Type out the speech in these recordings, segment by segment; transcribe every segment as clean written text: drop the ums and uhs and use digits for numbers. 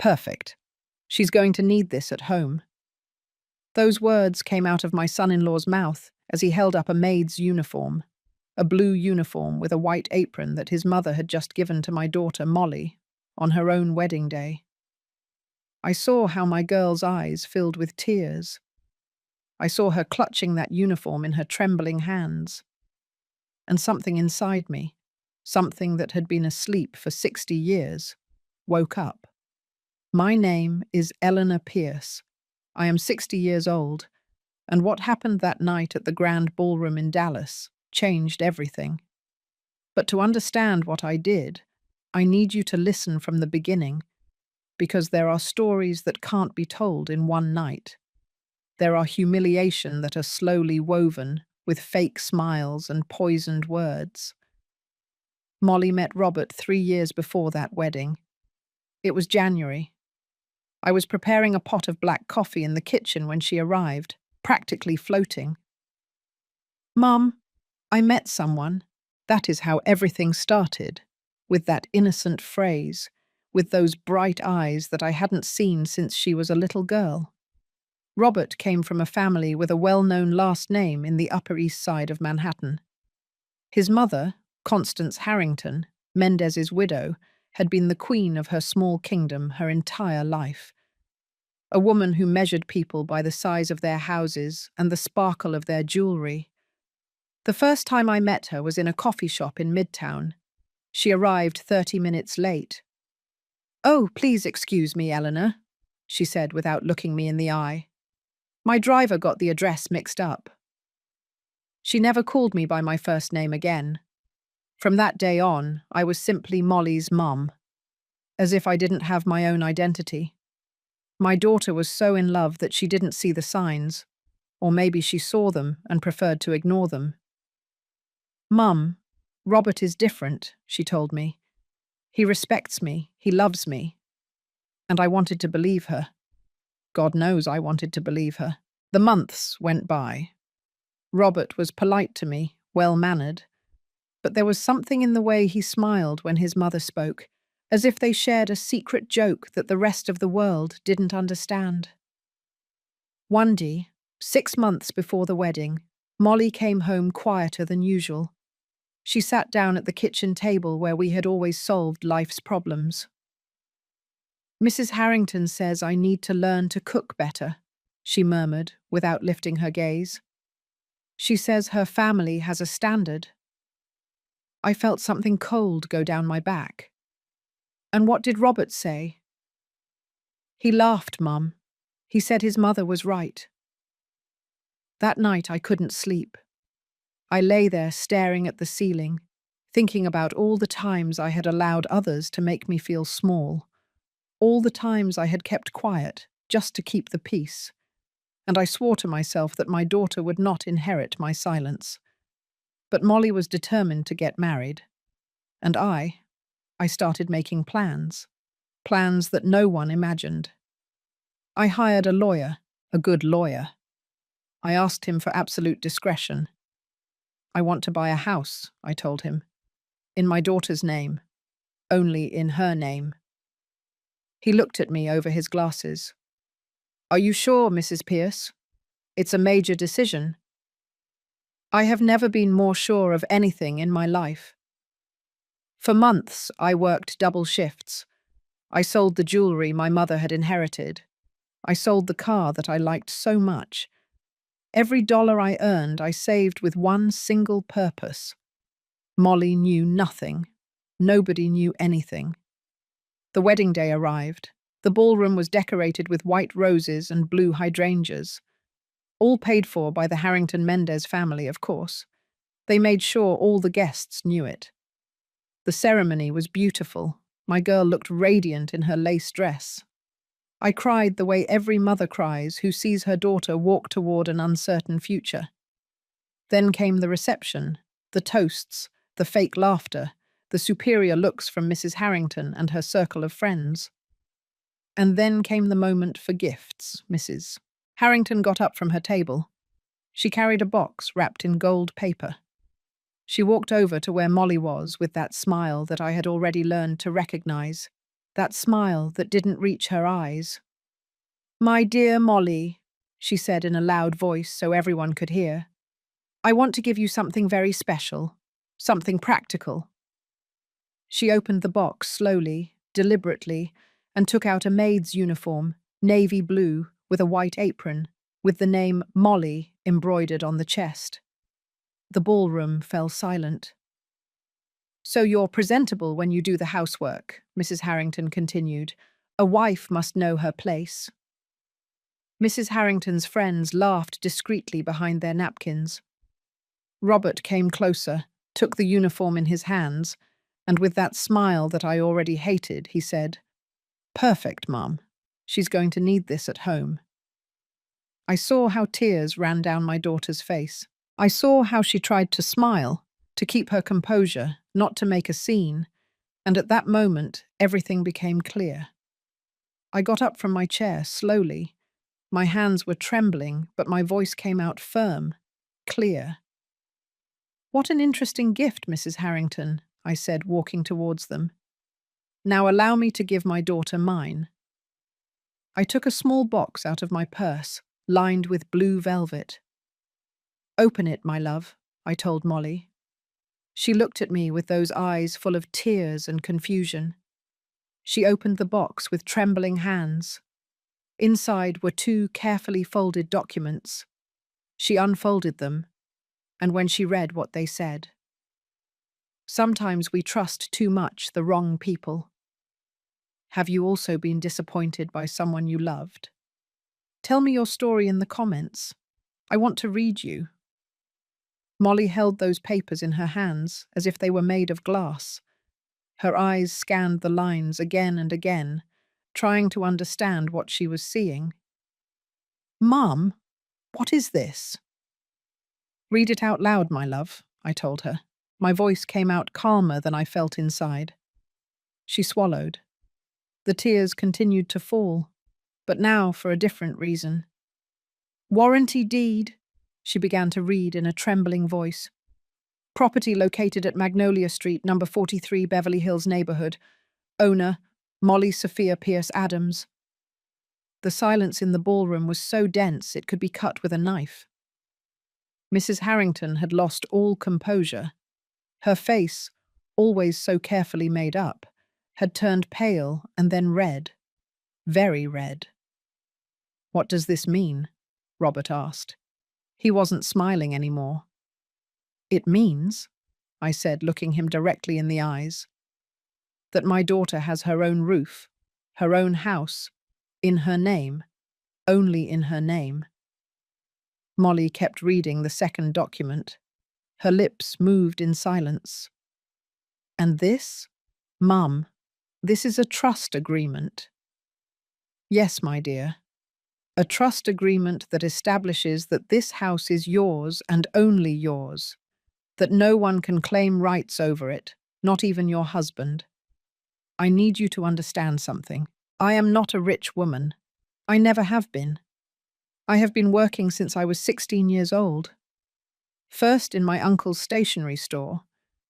Perfect. She's going to need this at home. Those words came out of my son-in-law's mouth as he held up a maid's uniform, a blue uniform with a white apron that his mother had just given to my daughter Molly on her own wedding day. I saw how my girl's eyes filled with tears. I saw her clutching that uniform in her trembling hands. And something inside me, something that had been asleep for 60 years, woke up. My name is Eleanor Pierce. I am 60 years old, and what happened that night at the Grand Ballroom in Dallas changed everything. But to understand what I did, I need you to listen from the beginning, because there are stories that can't be told in one night. There are humiliation that are slowly woven with fake smiles and poisoned words. Molly met Robert 3 years before that wedding. It was January. I was preparing a pot of black coffee in the kitchen when she arrived, practically floating. "Mum, I met someone." That is how everything started, with that innocent phrase, with those bright eyes that I hadn't seen since she was a little girl. Robert came from a family with a well-known last name in the Upper East Side of Manhattan. His mother, Constance Harrington, Mendez's widow, had been the queen of her small kingdom her entire life. A woman who measured people by the size of their houses and the sparkle of their jewelry. The first time I met her was in a coffee shop in Midtown. She arrived 30 minutes late. "Oh, please excuse me, Eleanor," she said without looking me in the eye. "My driver got the address mixed up." She never called me by my first name again. From that day on, I was simply Molly's mum, as if I didn't have my own identity. My daughter was so in love that she didn't see the signs, or maybe she saw them and preferred to ignore them. "Mum, Robert is different," she told me. "He respects me, he loves me." And I wanted to believe her. God knows I wanted to believe her. The months went by. Robert was polite to me, well-mannered, but there was something in the way he smiled when his mother spoke, as if they shared a secret joke that the rest of the world didn't understand. One day, 6 months before the wedding, Molly came home quieter than usual. She sat down at the kitchen table where we had always solved life's problems. "Mrs. Harrington says I need to learn to cook better," she murmured without lifting her gaze. "She says her family has a standard." I felt something cold go down my back. "And what did Robert say?" "He laughed, Mum. He said his mother was right." That night I couldn't sleep. I lay there staring at the ceiling, thinking about all the times I had allowed others to make me feel small, all the times I had kept quiet just to keep the peace, and I swore to myself that my daughter would not inherit my silence. But Molly was determined to get married, and I started making plans that no one imagined. I hired a lawyer, a good lawyer. I asked him for absolute discretion. "I want to buy a house," I told him, "in my daughter's name, only in her name." He looked at me over his glasses. "Are you sure, Mrs. Pierce? It's a major decision." I have never been more sure of anything in my life. For months, I worked double shifts. I sold the jewelry my mother had inherited. I sold the car that I liked so much. Every dollar I earned, I saved with one single purpose. Molly knew nothing. Nobody knew anything. The wedding day arrived. The ballroom was decorated with white roses and blue hydrangeas. All paid for by the Harrington Mendez family, of course. They made sure all the guests knew it. The ceremony was beautiful. My girl looked radiant in her lace dress. I cried the way every mother cries who sees her daughter walk toward an uncertain future. Then came the reception, the toasts, the fake laughter, the superior looks from Mrs. Harrington and her circle of friends. And then came the moment for gifts. Mrs. Harrington got up from her table. She carried a box wrapped in gold paper. She walked over to where Molly was with that smile that I had already learned to recognize. that smile that didn't reach her eyes. "My dear Molly," she said in a loud voice so everyone could hear, "I want to give you something very special, something practical." She opened the box slowly, deliberately, and took out a maid's uniform, navy blue, with a white apron, with the name Molly embroidered on the chest. The ballroom fell silent. "So you're presentable when you do the housework," Mrs. Harrington continued. "A wife must know her place." Mrs. Harrington's friends laughed discreetly behind their napkins. Robert came closer, took the uniform in his hands, and with that smile that I already hated, he said, "Perfect, Mum. She's going to need this at home." I saw how tears ran down my daughter's face. I saw how she tried to smile, to keep her composure, not to make a scene, and at that moment, everything became clear. I got up from my chair slowly. My hands were trembling, but my voice came out firm, clear. "What an interesting gift, Mrs. Harrington," I said, walking towards them. "Now allow me to give my daughter mine." I took a small box out of my purse, lined with blue velvet. "Open it, my love," I told Molly. She looked at me with those eyes full of tears and confusion. She opened the box with trembling hands. Inside were two carefully folded documents. She unfolded them, and when she read what they said, "Sometimes we trust too much the wrong people. Have you also been disappointed by someone you loved? Tell me your story in the comments. I want to read you." Molly held those papers in her hands as if they were made of glass. Her eyes scanned the lines again and again, trying to understand what she was seeing. "Mum, what is this?" "Read it out loud, my love," I told her. My voice came out calmer than I felt inside. She swallowed. The tears continued to fall, but now for a different reason. "Warranty deed," she began to read in a trembling voice. "Property located at Magnolia Street, number 43, Beverly Hills neighborhood. Owner, Molly Sophia Pierce Adams." The silence in the ballroom was so dense it could be cut with a knife. Mrs. Harrington had lost all composure. Her face, always so carefully made up, had turned pale and then red, very red. "What does this mean?" Robert asked. He wasn't smiling anymore. "It means," I said, looking him directly in the eyes, "that my daughter has her own roof, her own house, in her name, only in her name." Molly kept reading the second document. Her lips moved in silence. "And this? Mum, this is a trust agreement." "Yes, my dear. A trust agreement that establishes that this house is yours and only yours, that no one can claim rights over it, not even your husband. I need you to understand something. I am not a rich woman. I never have been. I have been working since I was 16 years old. First in my uncle's stationery store,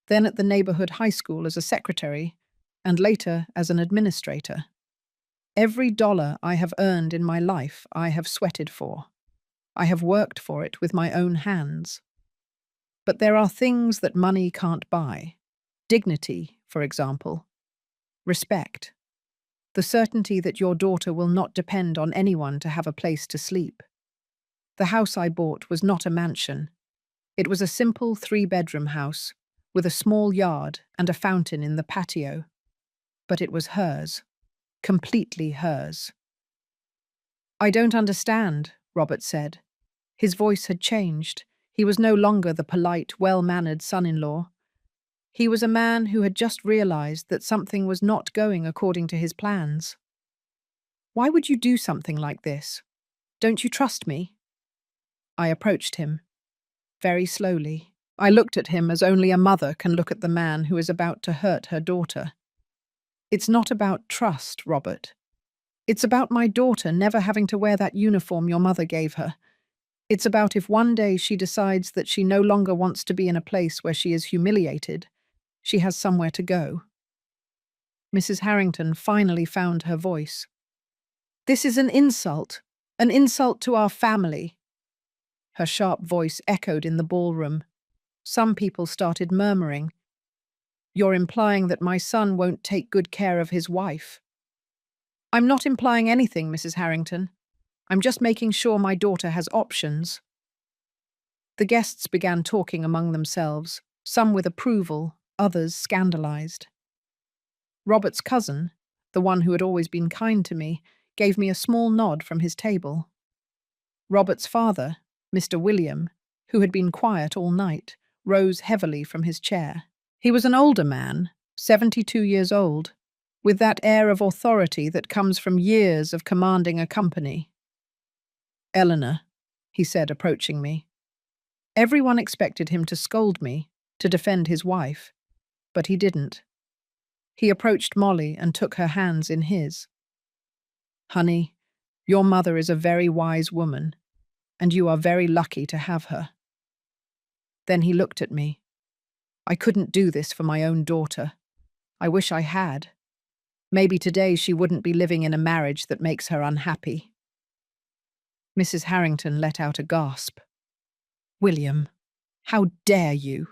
then at the neighborhood high school as a secretary, and later as an administrator. Every dollar I have earned in my life I have sweated for. I have worked for it with my own hands. But there are things that money can't buy. Dignity, for example. Respect. The certainty that your daughter will not depend on anyone to have a place to sleep. The house I bought was not a mansion. It was a simple 3-bedroom house, with a small yard and a fountain in the patio. But it was hers. Completely hers. "I don't understand," Robert said. His voice had changed. He was no longer the polite, well-mannered son-in-law. He was a man who had just realized that something was not going according to his plans. "Why would you do something like this? Don't you trust me?" I approached him, very slowly. I looked at him as only a mother can look at the man who is about to hurt her daughter. "It's not about trust, Robert. It's about my daughter never having to wear that uniform your mother gave her. It's about if one day she decides that she no longer wants to be in a place where she is humiliated, she has somewhere to go." Mrs. Harrington finally found her voice. "This is an insult to our family." Her sharp voice echoed in the ballroom. Some people started murmuring. "You're implying that my son won't take good care of his wife." "I'm not implying anything, Mrs. Harrington. I'm just making sure my daughter has options." The guests began talking among themselves, some with approval, others scandalized. Robert's cousin, the one who had always been kind to me, gave me a small nod from his table. Robert's father, Mr. William, who had been quiet all night, rose heavily from his chair. He was an older man, 72 years old, with that air of authority that comes from years of commanding a company. "Eleanor," he said, approaching me. Everyone expected him to scold me, to defend his wife, but he didn't. He approached Molly and took her hands in his. "Honey, your mother is a very wise woman, and you are very lucky to have her." Then he looked at me. "I couldn't do this for my own daughter. I wish I had. Maybe today she wouldn't be living in a marriage that makes her unhappy." Mrs. Harrington let out a gasp. "William, how dare you?"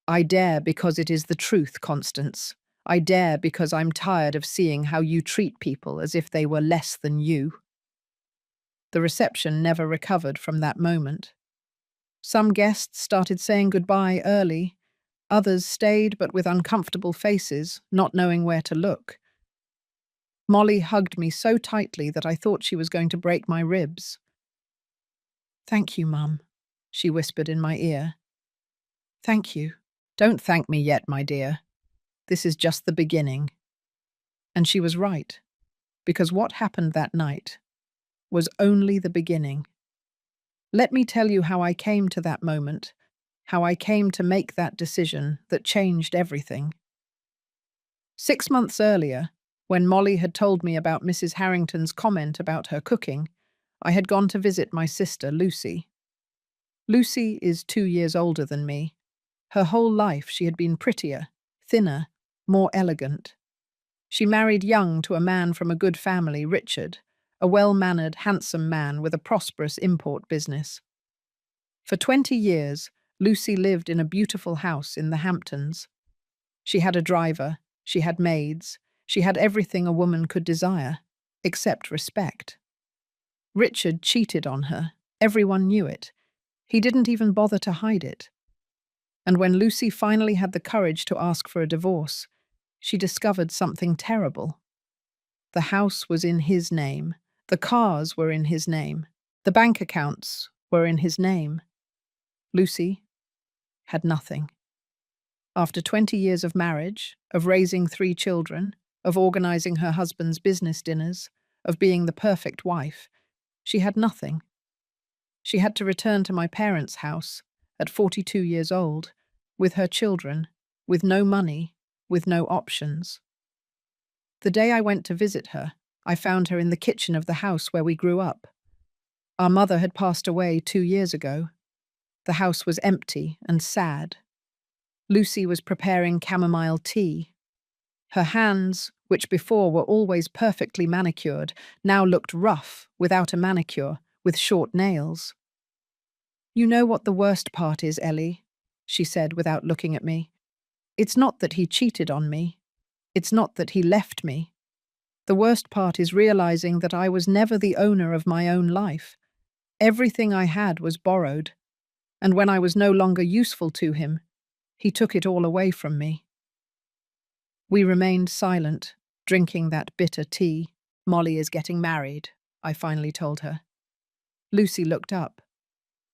"I dare because it is the truth, Constance. I dare because I'm tired of seeing how you treat people as if they were less than you." The reception never recovered from that moment. Some guests started saying goodbye early. Others stayed but with uncomfortable faces, not knowing where to look. Molly hugged me so tightly that I thought she was going to break my ribs. "Thank you, Mum," she whispered in my ear. "Thank you." "Don't thank me yet, my dear. This is just the beginning." And she was right, because what happened that night was only the beginning. Let me tell you how I came to that moment, how I came to make that decision that changed everything. 6 months earlier, when Molly had told me about Mrs. Harrington's comment about her cooking, I had gone to visit my sister, Lucy. Lucy is 2 years older than me. Her whole life she had been prettier, thinner, more elegant. She married young to a man from a good family, Richard, a well-mannered, handsome man with a prosperous import business. For 20 years, Lucy lived in a beautiful house in the Hamptons. She had a driver, she had maids, she had everything a woman could desire, except respect. Richard cheated on her. Everyone knew it. He didn't even bother to hide it. And when Lucy finally had the courage to ask for a divorce, she discovered something terrible. The house was in his name. The cars were in his name. The bank accounts were in his name. Lucy had nothing. After 20 years of marriage, of raising 3 children, of organizing her husband's business dinners, of being the perfect wife, she had nothing. She had to return to my parents' house, at 42 years old, with her children, with no money, with no options. The day I went to visit her, I found her in the kitchen of the house where we grew up. Our mother had passed away 2 years ago. The house was empty and sad. Lucy was preparing chamomile tea. Her hands, which before were always perfectly manicured, now looked rough, without a manicure, with short nails. "You know what the worst part is, Ellie," she said without looking at me. "It's not that he cheated on me. It's not that he left me. The worst part is realizing that I was never the owner of my own life. Everything I had was borrowed, and when I was no longer useful to him, he took it all away from me." We remained silent, drinking that bitter tea. "Molly is getting married," I finally told her. Lucy looked up.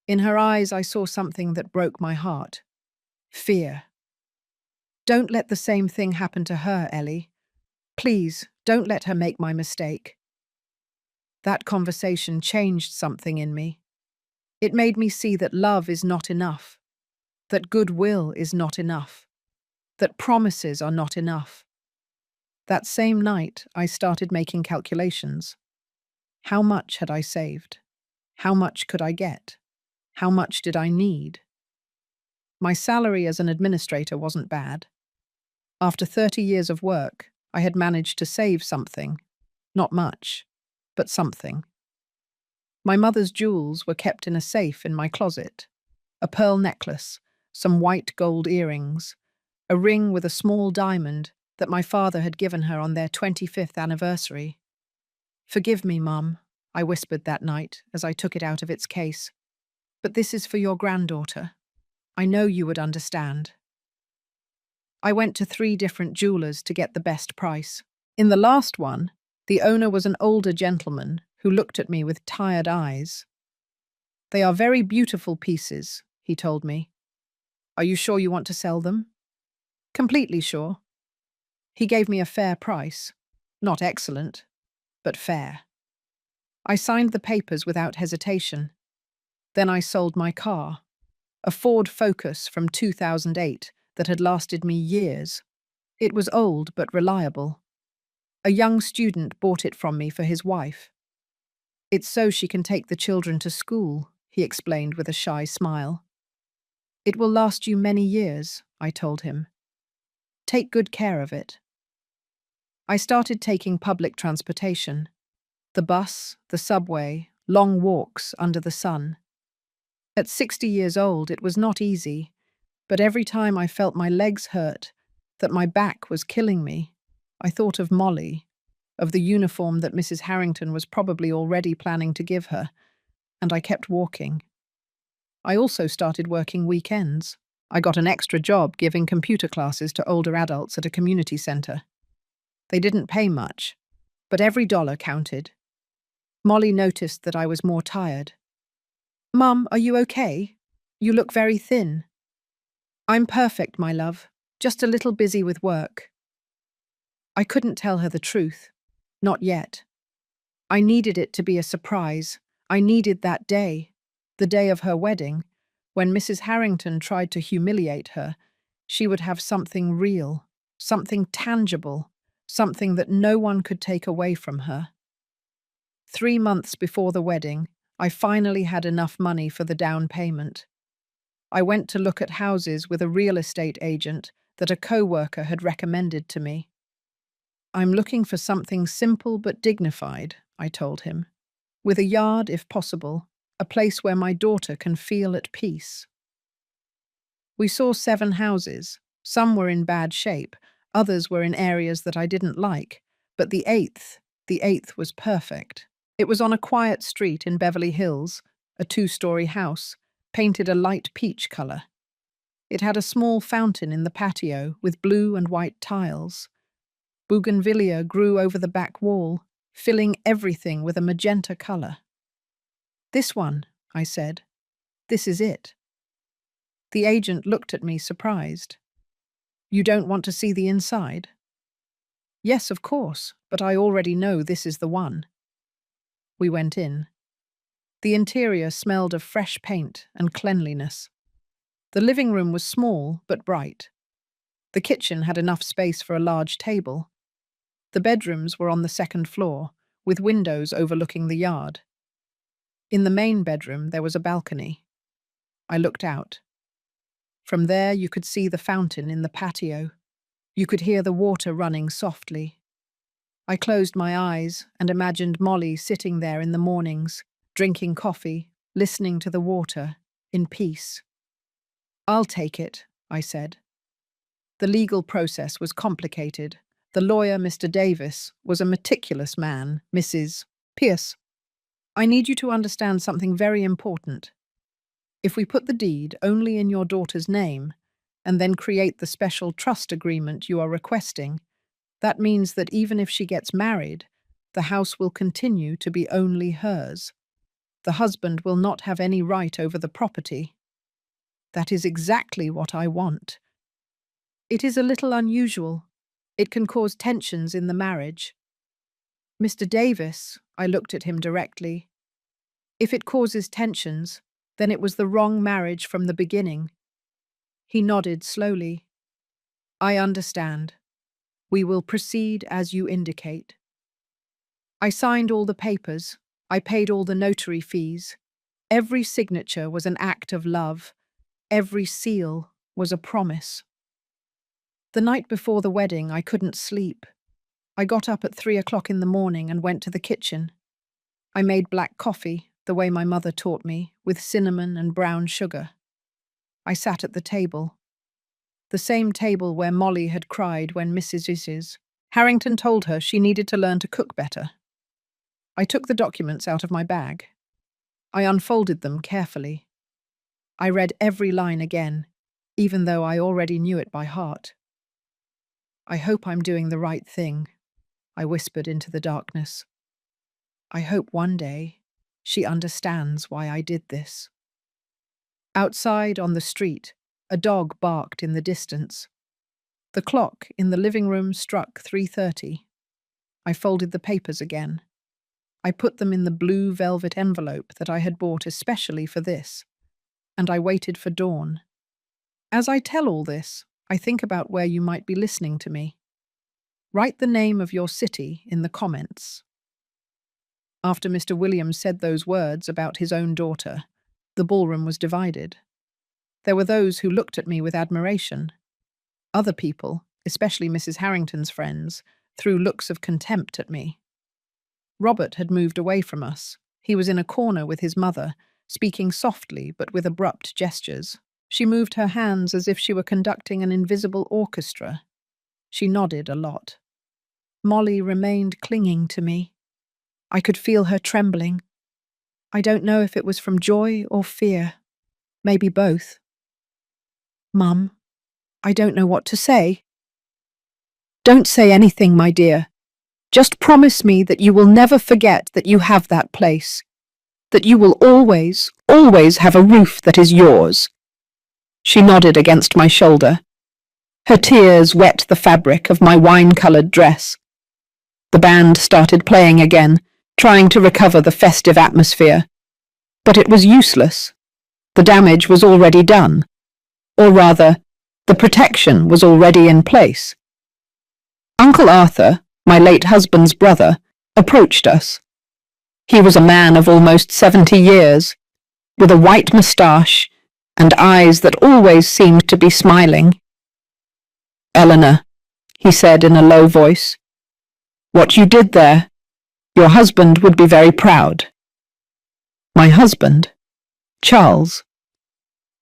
In her eyes I saw something that broke my heart. Fear. "Don't let the same thing happen to her, Ellie. Please, don't let her make my mistake." That conversation changed something in me. It made me see that love is not enough, that goodwill is not enough, that promises are not enough. That same night, I started making calculations. How much had I saved? How much could I get? How much did I need? My salary as an administrator wasn't bad. After 30 years of work, I had managed to save something. Not much, but something. My mother's jewels were kept in a safe in my closet. A pearl necklace, some white gold earrings, a ring with a small diamond that my father had given her on their 25th anniversary. "Forgive me, Mum," I whispered that night as I took it out of its case. "But this is for your granddaughter. I know you would understand." I went to 3 different jewelers to get the best price. In the last one, the owner was an older gentleman who looked at me with tired eyes. "They are very beautiful pieces," he told me. "Are you sure you want to sell them?" "Completely sure." He gave me a fair price. Not excellent, but fair. I signed the papers without hesitation. Then I sold my car, a Ford Focus from 2008 that had lasted me years. It was old but reliable. A young student bought it from me for his wife. "It's so she can take the children to school," he explained with a shy smile. "It will last you many years," I told him. "Take good care of it." I started taking public transportation. The bus, the subway, long walks under the sun. At 60 years old, it was not easy, but every time I felt my legs hurt, that my back was killing me, I thought of Molly, of the uniform that Mrs. Harrington was probably already planning to give her, and I kept walking. I also started working weekends. I got an extra job giving computer classes to older adults at a community center. They didn't pay much, but every dollar counted. Molly noticed that I was more tired. "Mum, are you okay? You look very thin." "I'm perfect, my love. Just a little busy with work." I couldn't tell her the truth. Not yet. I needed it to be a surprise. I needed that day, the day of her wedding, when Mrs. Harrington tried to humiliate her. She would have something real, something tangible, something that no one could take away from her. 3 months before the wedding, I finally had enough money for the down payment. I went to look at houses with a real estate agent that a co-worker had recommended to me. "I'm looking for something simple but dignified," I told him. "With a yard, if possible, a place where my daughter can feel at peace." We saw 7 houses. Some were in bad shape, others were in areas that I didn't like, but the eighth was perfect. It was on a quiet street in Beverly Hills, a 2-story house, painted a light peach color. It had a small fountain in the patio with blue and white tiles. Bougainvillea grew over the back wall, filling everything with a magenta color. "This one," I said. "This is it." The agent looked at me surprised. "You don't want to see the inside?" "Yes, of course, but I already know this is the one." We went in. The interior smelled of fresh paint and cleanliness. The living room was small but bright. The kitchen had enough space for a large table. The bedrooms were on the 2nd floor, with windows overlooking the yard. In the main bedroom there was a balcony. I looked out. From there you could see the fountain in the patio. You could hear the water running softly. I closed my eyes and imagined Molly sitting there in the mornings, drinking coffee, listening to the water, in peace. "I'll take it," I said. The legal process was complicated. The lawyer, Mr. Davis, was a meticulous man, Mrs. Pierce. "I need you to understand something very important. If we put the deed only in your daughter's name, and then create the special trust agreement you are requesting, that means that even if she gets married, the house will continue to be only hers. The husband will not have any right over the property." "That is exactly what I want." "It is a little unusual. It can cause tensions in the marriage." "Mr. Davis," I looked at him directly, "if it causes tensions, then it was the wrong marriage from the beginning." He nodded slowly. "I understand. We will proceed as you indicate." I signed all the papers. I paid all the notary fees. Every signature was an act of love. Every seal was a promise. The night before the wedding, I couldn't sleep. I got up at 3 o'clock in the morning and went to the kitchen. I made black coffee, the way my mother taught me, with cinnamon and brown sugar. I sat at the table, the same table where Molly had cried when Mrs. Harrington told her she needed to learn to cook better. I took the documents out of my bag. I unfolded them carefully. I read every line again, even though I already knew it by heart. I hope I'm doing the right thing, I whispered into the darkness. I hope one day she understands why I did this. Outside on the street, a dog barked in the distance. The clock in the living room struck 3:30. I folded the papers again. I put them in the blue velvet envelope that I had bought especially for this, and I waited for dawn. As I tell all this, I think about where you might be listening to me. Write the name of your city in the comments. After Mr. Williams said those words about his own daughter, the ballroom was divided. There were those who looked at me with admiration. Other people, especially Mrs. Harrington's friends, threw looks of contempt at me. Robert had moved away from us. He was in a corner with his mother, speaking softly but with abrupt gestures. She moved her hands as if she were conducting an invisible orchestra. She nodded a lot. Molly remained clinging to me. I could feel her trembling. I don't know if it was from joy or fear. Maybe both. Mum, I don't know what to say. Don't say anything, my dear. Just promise me that you will never forget that you have that place. That you will always, always have a roof that is yours. She nodded against my shoulder. Her tears wet the fabric of my wine-coloured dress. The band started playing again, trying to recover the festive atmosphere. But it was useless. The damage was already done. Or rather, the protection was already in place. Uncle Arthur, my late husband's brother, approached us. He was a man of almost 70 years, with a white moustache and eyes that always seemed to be smiling. "Eleanor," he said in a low voice, "what you did there, your husband would be very proud." My husband? Charles.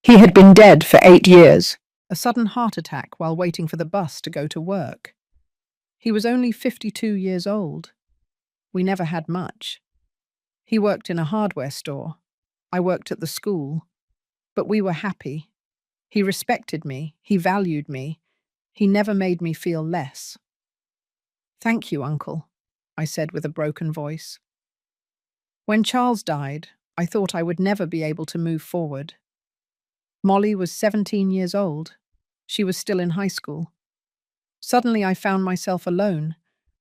He had been dead for 8 years. A sudden heart attack while waiting for the bus to go to work. He was only 52 years old. We never had much. He worked in a hardware store. I worked at the school. But we were happy. He respected me. He valued me. He never made me feel less. "Thank you, Uncle," I said with a broken voice. When Charles died, I thought I would never be able to move forward. Molly was 17 years old. She was still in high school. Suddenly I found myself alone,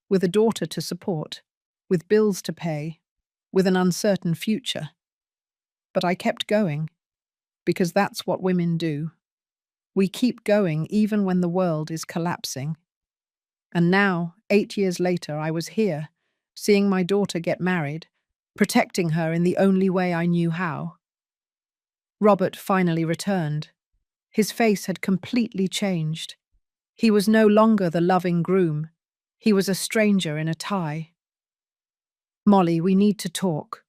with a daughter to support, with bills to pay, with an uncertain future. But I kept going, because that's what women do. We keep going even when the world is collapsing. And now, 8 years later, I was here, seeing my daughter get married, protecting her in the only way I knew how. Robert finally returned. His face had completely changed. He was no longer the loving groom. He was a stranger in a tie. "Molly, we need to talk."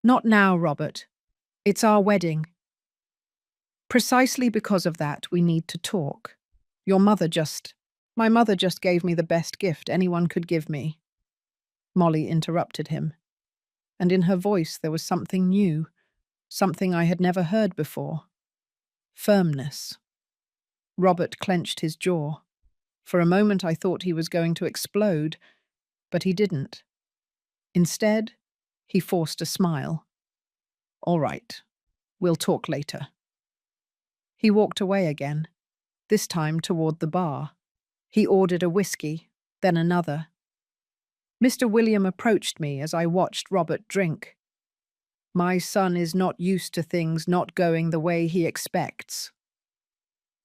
"Not now, Robert. It's our wedding." "Precisely because of that, we need to talk. My mother just gave me the best gift anyone could give me." Molly interrupted him. And in her voice there was something new, something I had never heard before. Firmness. Robert clenched his jaw. For a moment I thought he was going to explode, but he didn't. Instead, he forced a smile. "All right, we'll talk later." He walked away again, this time toward the bar. He ordered a whiskey, then another. Mr. William approached me as I watched Robert drink. "My son is not used to things not going the way he expects."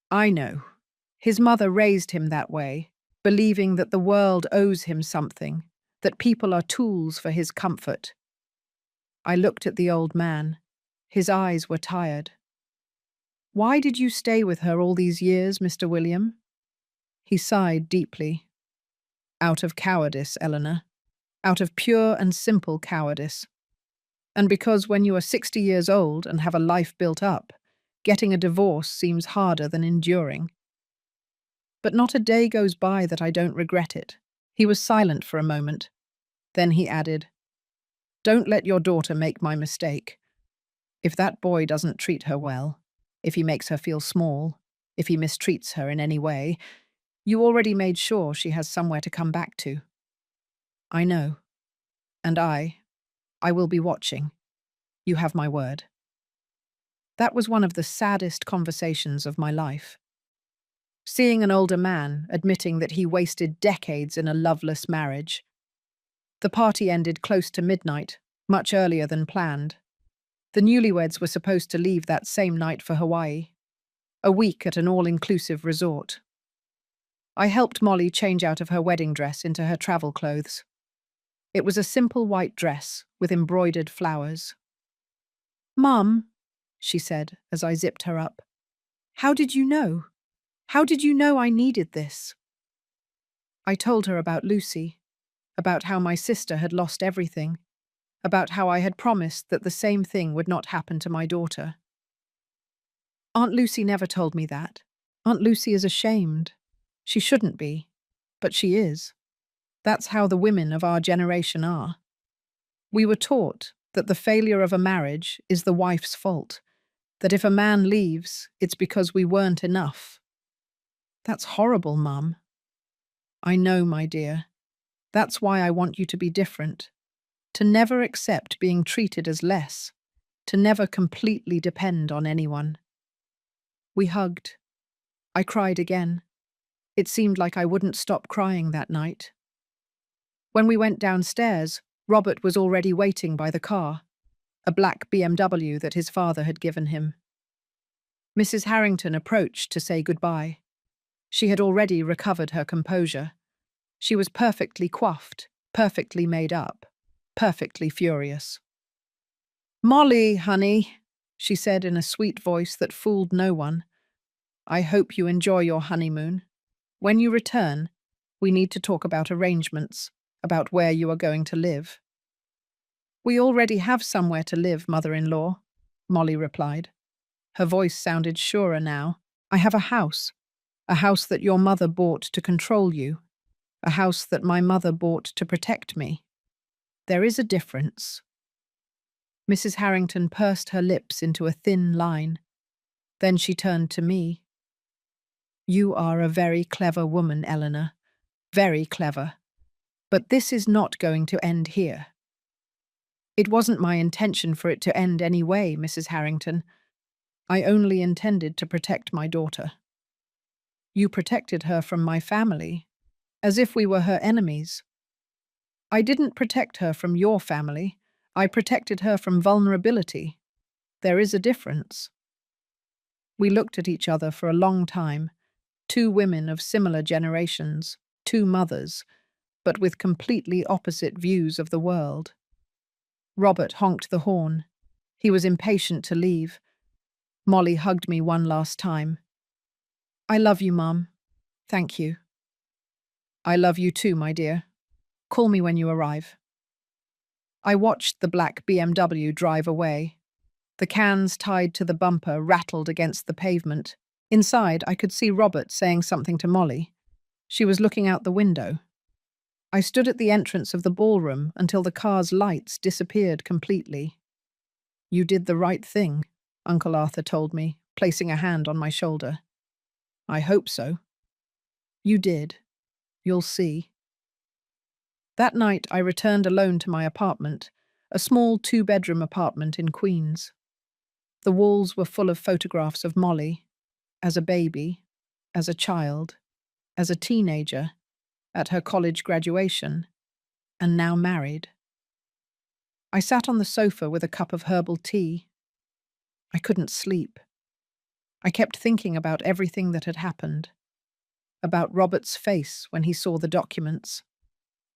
"I know. His mother raised him that way, believing that the world owes him something, that people are tools for his comfort." I looked at the old man. His eyes were tired. "Why did you stay with her all these years, Mr. William?" He sighed deeply. Out of cowardice, Eleanor. Out of pure and simple cowardice. And because when you are 60 years old and have a life built up, getting a divorce seems harder than enduring. But not a day goes by that I don't regret it. He was silent for a moment. Then he added, "Don't let your daughter make my mistake. If that boy doesn't treat her well, if he makes her feel small, if he mistreats her in any way, you already made sure she has somewhere to come back to." "I know. And I will be watching. You have my word." That was one of the saddest conversations of my life. Seeing an older man admitting that he wasted decades in a loveless marriage. The party ended close to midnight, much earlier than planned. The newlyweds were supposed to leave that same night for Hawaii, a week at an all-inclusive resort. I helped Molly change out of her wedding dress into her travel clothes. It was a simple white dress with embroidered flowers. "Mum," she said as I zipped her up, "how did you know? How did you know I needed this?" I told her about Lucy, about how my sister had lost everything, about how I had promised that the same thing would not happen to my daughter. "Aunt Lucy never told me that. Aunt Lucy is ashamed. She shouldn't be, but she is. That's how the women of our generation are. We were taught that the failure of a marriage is the wife's fault, that if a man leaves, it's because we weren't enough." "That's horrible, Mum." "I know, my dear. That's why I want you to be different. To never accept being treated as less. To never completely depend on anyone." We hugged. I cried again. It seemed like I wouldn't stop crying that night. When we went downstairs, Robert was already waiting by the car, a black BMW that his father had given him. Mrs. Harrington approached to say goodbye. She had already recovered her composure. She was perfectly coiffed, perfectly made up, perfectly furious. "Molly, honey," she said in a sweet voice that fooled no one, "I hope you enjoy your honeymoon. When you return, we need to talk about arrangements, about where you are going to live." "We already have somewhere to live, mother-in-law," Molly replied. Her voice sounded surer now. "I have a house that your mother bought to control you, a house that my mother bought to protect me. There is a difference." Mrs. Harrington pursed her lips into a thin line. Then she turned to me. "You are a very clever woman, Eleanor. Very clever. But this is not going to end here." "It wasn't my intention for it to end anyway, Mrs. Harrington. I only intended to protect my daughter." "You protected her from my family, as if we were her enemies." "I didn't protect her from your family. I protected her from vulnerability. There is a difference." We looked at each other for a long time, two women of similar generations, two mothers, but with completely opposite views of the world. Robert honked the horn. He was impatient to leave. Molly hugged me one last time. "I love you, Mum. Thank you." "I love you too, my dear. Call me when you arrive." I watched the black BMW drive away. The cans tied to the bumper rattled against the pavement. Inside, I could see Robert saying something to Molly. She was looking out the window. I stood at the entrance of the ballroom until the car's lights disappeared completely. "You did the right thing," Uncle Arthur told me, placing a hand on my shoulder. "I hope so." "You did. You'll see." That night, I returned alone to my apartment, a small two-bedroom apartment in Queens. The walls were full of photographs of Molly, as a baby, as a child, as a teenager, at her college graduation, and now married. I sat on the sofa with a cup of herbal tea. I couldn't sleep. I kept thinking about everything that had happened, about Robert's face when he saw the documents,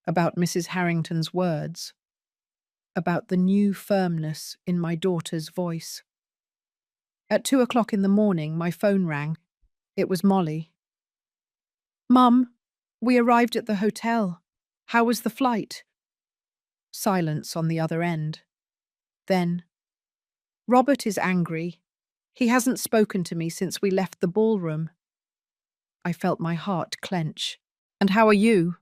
about Mrs. Harrington's words, about the new firmness in my daughter's voice. At 2 o'clock in the morning, my phone rang. It was Molly. "Mum, We arrived at the hotel. How was the flight? Silence on the other end. Then, Robert is angry. He hasn't spoken to me since we left the ballroom. I felt my heart clench. And how are you?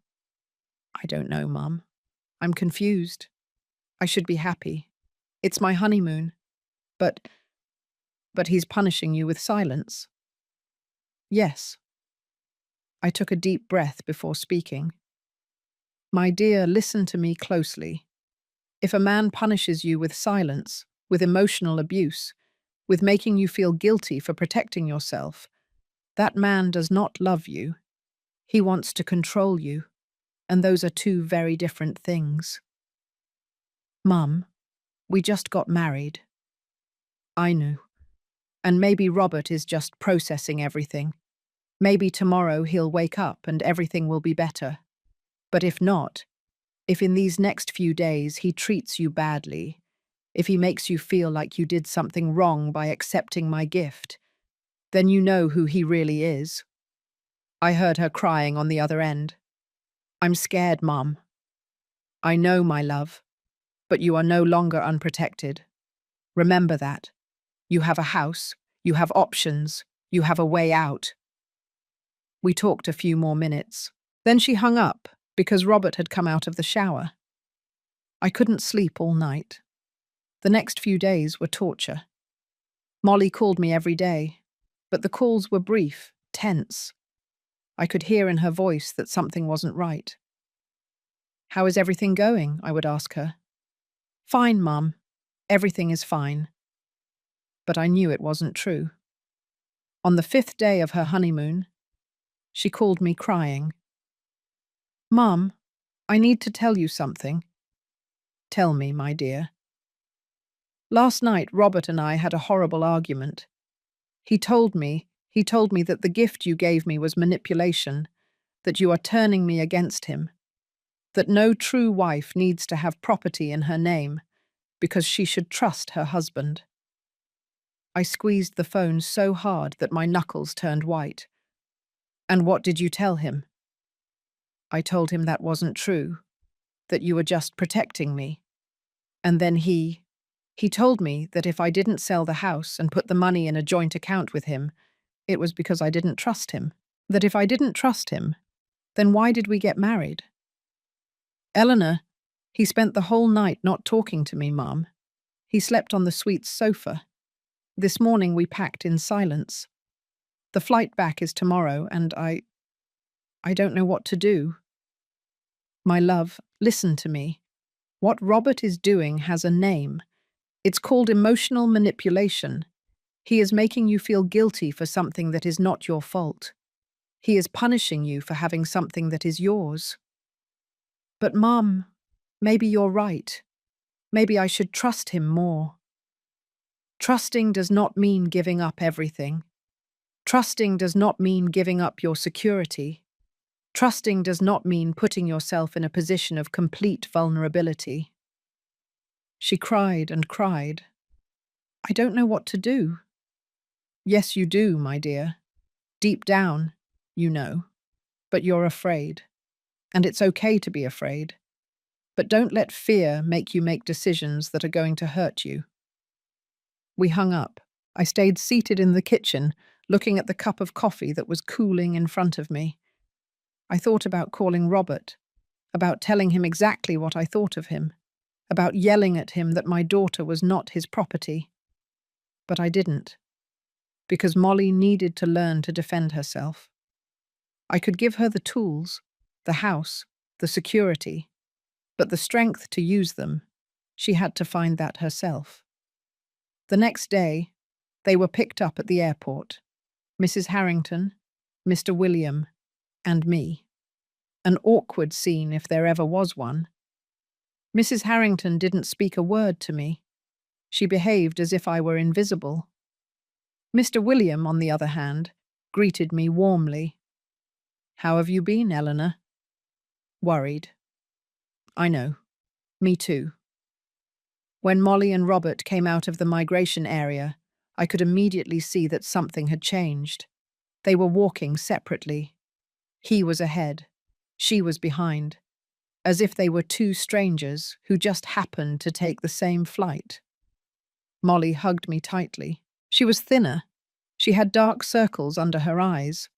I don't know, Mum. I'm confused. I should be happy. It's my honeymoon. But he's punishing you with silence. Yes. I took a deep breath before speaking. My dear, listen to me closely. If a man punishes you with silence, with emotional abuse, with making you feel guilty for protecting yourself, that man does not love you. He wants to control you, and those are two very different things. Mum, we just got married. I knew. And maybe Robert is just processing everything. Maybe tomorrow he'll wake up and everything will be better. But if not, if in these next few days he treats you badly, if he makes you feel like you did something wrong by accepting my gift, then you know who he really is. I heard her crying on the other end. I'm scared, Mum. I know, my love, but you are no longer unprotected. Remember that. You have a house, you have options, you have a way out. We talked a few more minutes. Then she hung up because Robert had come out of the shower. I couldn't sleep all night. The next few days were torture. Molly called me every day, but the calls were brief, tense. I could hear in her voice that something wasn't right. How is everything going? I would ask her. Fine, Mum. Everything is fine. But I knew it wasn't true. On the 5th day of her honeymoon, she called me crying. Mum, I need to tell you something. Tell me, my dear. Last night, Robert and I had a horrible argument. He told me that the gift you gave me was manipulation, that you are turning me against him, that no true wife needs to have property in her name because she should trust her husband. I squeezed the phone so hard that my knuckles turned white. And what did you tell him? I told him that wasn't true, that you were just protecting me. And then he told me that if I didn't sell the house and put the money in a joint account with him, it was because I didn't trust him. That if I didn't trust him, then why did we get married? Eleanor, he spent the whole night not talking to me, Mum. He slept on the suite sofa. This morning we packed in silence. The flight back is tomorrow, and I don't know what to do. My love, listen to me. What Robert is doing has a name. It's called emotional manipulation. He is making you feel guilty for something that is not your fault. He is punishing you for having something that is yours. But Mum, maybe you're right. Maybe I should trust him more. Trusting does not mean giving up everything. Trusting does not mean giving up your security. Trusting does not mean putting yourself in a position of complete vulnerability. She cried and cried. I don't know what to do. Yes, you do, my dear. Deep down, you know. But you're afraid. And it's okay to be afraid. But don't let fear make you make decisions that are going to hurt you. We hung up. I stayed seated in the kitchen, looking at the cup of coffee that was cooling in front of me. I thought about calling Robert, about telling him exactly what I thought of him, about yelling at him that my daughter was not his property. But I didn't, because Molly needed to learn to defend herself. I could give her the tools, the house, the security, but the strength to use them, she had to find that herself. The next day, they were picked up at the airport. Mrs. Harrington, Mr. William, and me. An awkward scene if there ever was one. Mrs. Harrington didn't speak a word to me. She behaved as if I were invisible. Mr. William, on the other hand, greeted me warmly. How have you been, Eleanor? Worried. I know. Me too. When Molly and Robert came out of the migration area, I could immediately see that something had changed. They were walking separately. He was ahead, She was behind, as if they were two strangers who just happened to take the same flight. Molly hugged me tightly. She was thinner. She had dark circles under her eyes.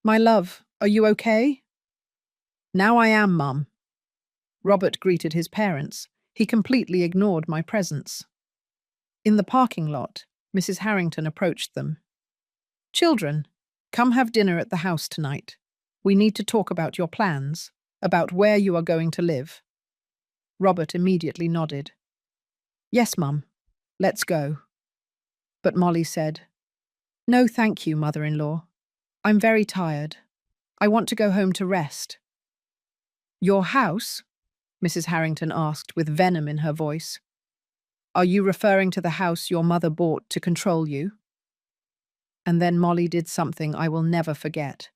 "My love, are you okay?" "Now I am, Mum." Robert greeted his parents. He completely ignored my presence. In the parking lot, Mrs. Harrington approached them. "Children, come have dinner at the house tonight. We need to talk about your plans, about where you are going to live." Robert immediately nodded. "Yes, Mum. Let's go." But Molly said, "No, thank you, mother-in-law. I'm very tired. I want to go home to rest." "Your house?" Mrs. Harrington asked with venom in her voice. "Are you referring to the house your mother bought to control you?" And then Molly did something I will never forget.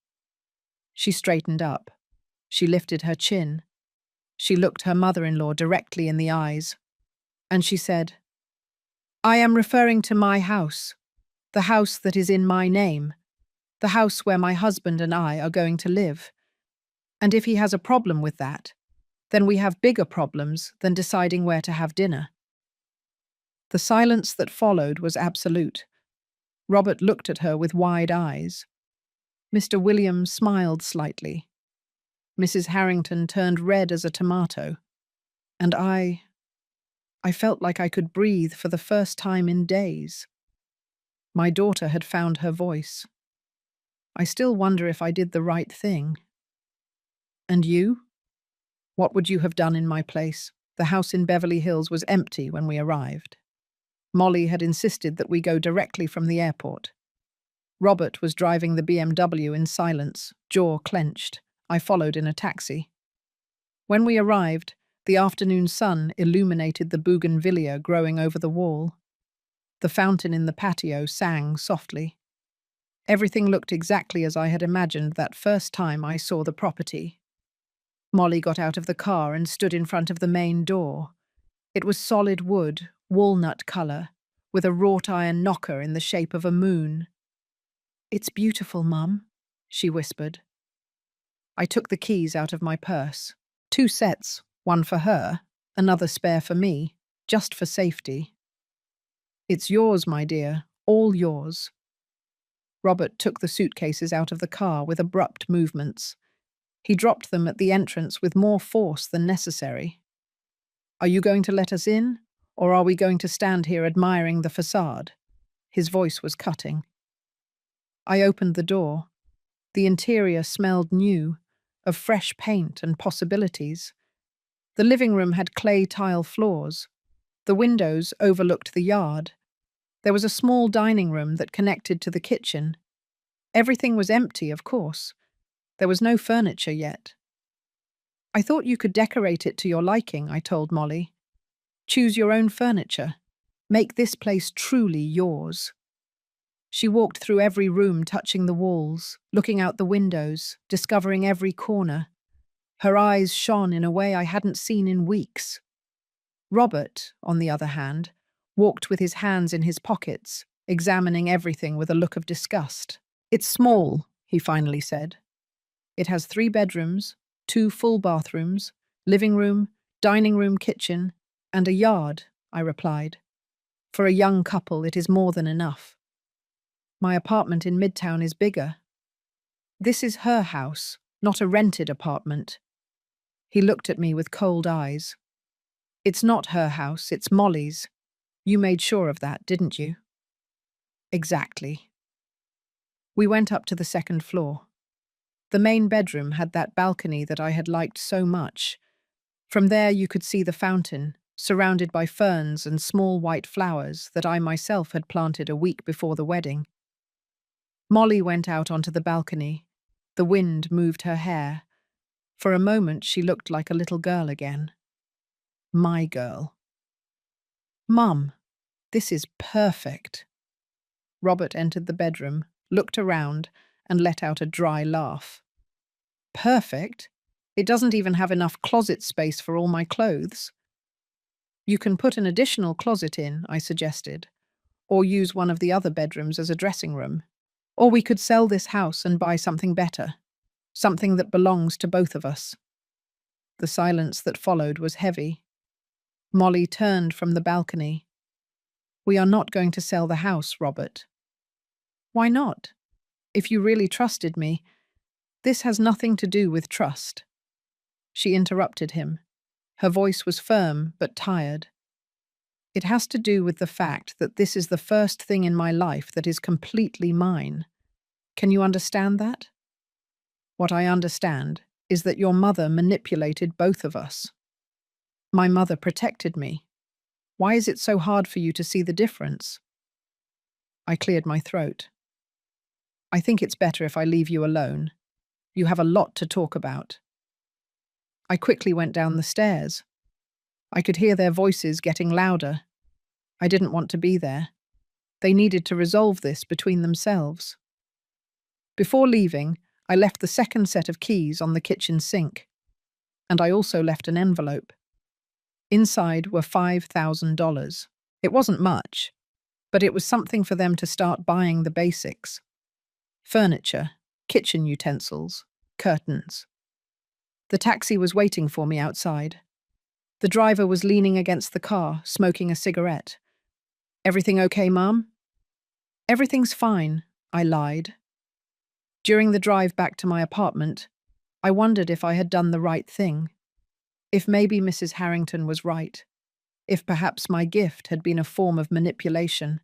She straightened up. She lifted her chin. She looked her mother-in-law directly in the eyes. And she said, "I am referring to my house, the house that is in my name, the house where my husband and I are going to live. And if he has a problem with that, then we have bigger problems than deciding where to have dinner." The silence that followed was absolute. Robert looked at her with wide eyes. Mr. Williams smiled slightly. Mrs. Harrington turned red as a tomato. And I felt like I could breathe for the first time in days. My daughter had found her voice. I still wonder if I did the right thing. "And you? What would you have done in my place?" The house in Beverly Hills was empty when we arrived. Molly had insisted that we go directly from the airport. Robert was driving the BMW in silence, jaw clenched. I followed in a taxi. When we arrived, the afternoon sun illuminated the bougainvillea growing over the wall. The fountain in the patio sang softly. Everything looked exactly as I had imagined that first time I saw the property. Molly got out of the car and stood in front of the main door. It was solid wood, walnut color, with a wrought iron knocker in the shape of a moon. "It's beautiful, Mum," she whispered. I took the keys out of my purse. 2 sets, one for her, another spare for me, just for safety. "It's yours, my dear, all yours." Robert took the suitcases out of the car with abrupt movements. He dropped them at the entrance with more force than necessary. "Are you going to let us in, or are we going to stand here admiring the facade?" His voice was cutting. I opened the door. The interior smelled new, of fresh paint and possibilities. The living room had clay tile floors. The windows overlooked the yard. There was a small dining room that connected to the kitchen. Everything was empty, of course. There was no furniture yet. "I thought you could decorate it to your liking," I told Molly. "Choose your own furniture. Make this place truly yours." She walked through every room, touching the walls, looking out the windows, discovering every corner. Her eyes shone in a way I hadn't seen in weeks. Robert, on the other hand, walked with his hands in his pockets, examining everything with a look of disgust. "It's small," he finally said. "It has 3 bedrooms, 2 full bathrooms, living room, dining room, kitchen, and a yard," I replied. "For a young couple, it is more than enough. My apartment in Midtown is bigger. This is her house, not a rented apartment." He looked at me with cold eyes. "It's not her house, it's Molly's. You made sure of that, didn't you?" "Exactly." We went up to the second floor. The main bedroom had that balcony that I had liked so much. From there you could see the fountain, surrounded by ferns and small white flowers that I myself had planted a week before the wedding. Molly went out onto the balcony. The wind moved her hair. For a moment she looked like a little girl again. My girl. "Mum, this is perfect." Robert entered the bedroom, looked around, and let out a dry laugh. "Perfect? It doesn't even have enough closet space for all my clothes." "You can put an additional closet in," I suggested, "or use one of the other bedrooms as a dressing room. Or we could sell this house and buy something better." something that belongs to both of us. The silence that followed was heavy. Molly turned from the balcony. We are not going to sell the house, Robert. Why not? If you really trusted me, this has nothing to do with trust. She interrupted him. Her voice was firm but tired. It has to do with the fact that this is the first thing in my life that is completely mine. Can you understand that? What I understand is that your mother manipulated both of us. My mother protected me. Why is it so hard for you to see the difference? I cleared my throat. I think it's better if I leave you alone. You have a lot to talk about. I quickly went down the stairs. I could hear their voices getting louder. I didn't want to be there. They needed to resolve this between themselves. Before leaving, I left the second set of keys on the kitchen sink. And I also left an envelope. Inside were $5,000. It wasn't much, but it was something for them to start buying the basics. Furniture, kitchen utensils, curtains. The taxi was waiting for me outside. The driver was leaning against the car, smoking a cigarette. Everything okay, Mum? Everything's fine, I lied. During the drive back to my apartment, I wondered if I had done the right thing. If maybe Mrs. Harrington was right. If perhaps my gift had been a form of manipulation.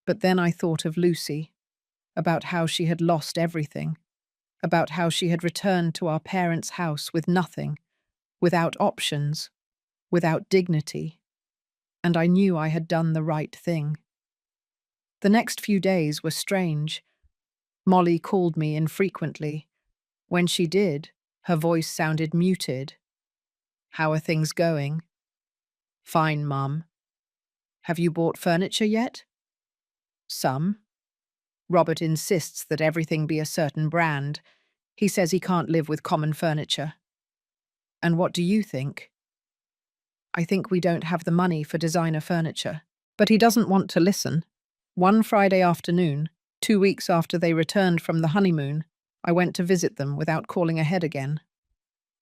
But then I thought of Lucy, about how she had lost everything, about how she had returned to our parents' house with nothing, without options, without dignity, and I knew I had done the right thing. The next few days were strange. Molly called me infrequently. When she did, her voice sounded muted. How are things going? Fine, Mum. Have you bought furniture yet? Some. Robert insists that everything be a certain brand. He says he can't live with common furniture. And what do you think? I think we don't have the money for designer furniture. But he doesn't want to listen. One Friday afternoon, 2 weeks after they returned from the honeymoon, I went to visit them without calling ahead again.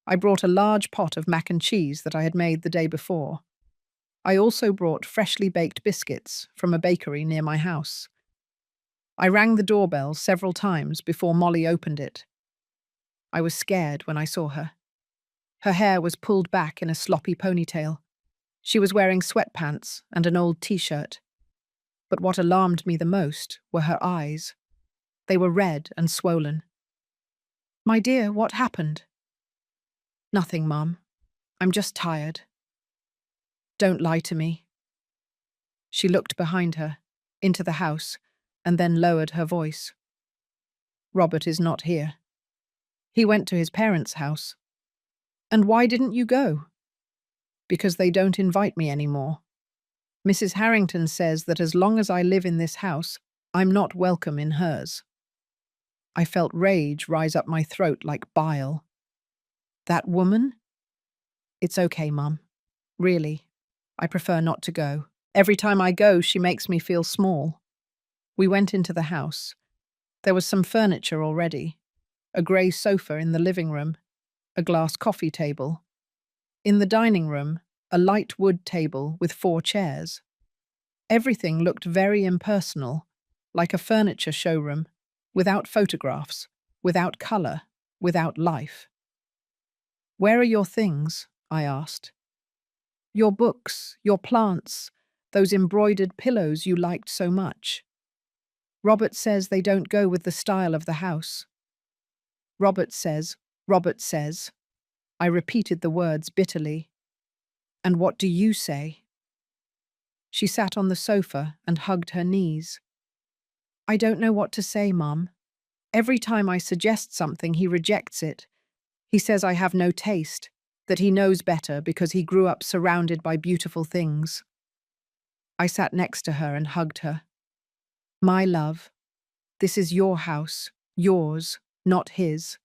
I brought a large pot of mac and cheese that I had made the day before. I also brought freshly baked biscuits from a bakery near my house. I rang the doorbell several times before Molly opened it. I was scared when I saw her. Her hair was pulled back in a sloppy ponytail. She was wearing sweatpants and an old t-shirt. But what alarmed me the most were her eyes. They were red and swollen. My dear, what happened? Nothing, Mum. I'm just tired. Don't lie to me. She looked behind her, into the house, and then lowered her voice. Robert is not here. He went to his parents' house. And why didn't you go? Because they don't invite me anymore. Mrs. Harrington says that as long as I live in this house, I'm not welcome in hers. I felt rage rise up my throat like bile. That woman? It's okay, Mum. Really, I prefer not to go. Every time I go, she makes me feel small. We went into the house. There was some furniture already. A grey sofa in the living room, a glass coffee table. In the dining room, a light wood table with 4 chairs. Everything looked very impersonal, like a furniture showroom, without photographs, without colour, without life. Where are your things? I asked. Your books, your plants, those embroidered pillows you liked so much. Robert says they don't go with the style of the house. Robert says. I repeated the words bitterly. And what do you say? She sat on the sofa and hugged her knees. I don't know what to say, Mum. Every time I suggest something, he rejects it. He says I have no taste, that he knows better because he grew up surrounded by beautiful things. I sat next to her and hugged her. My love, this is your house, yours, not his.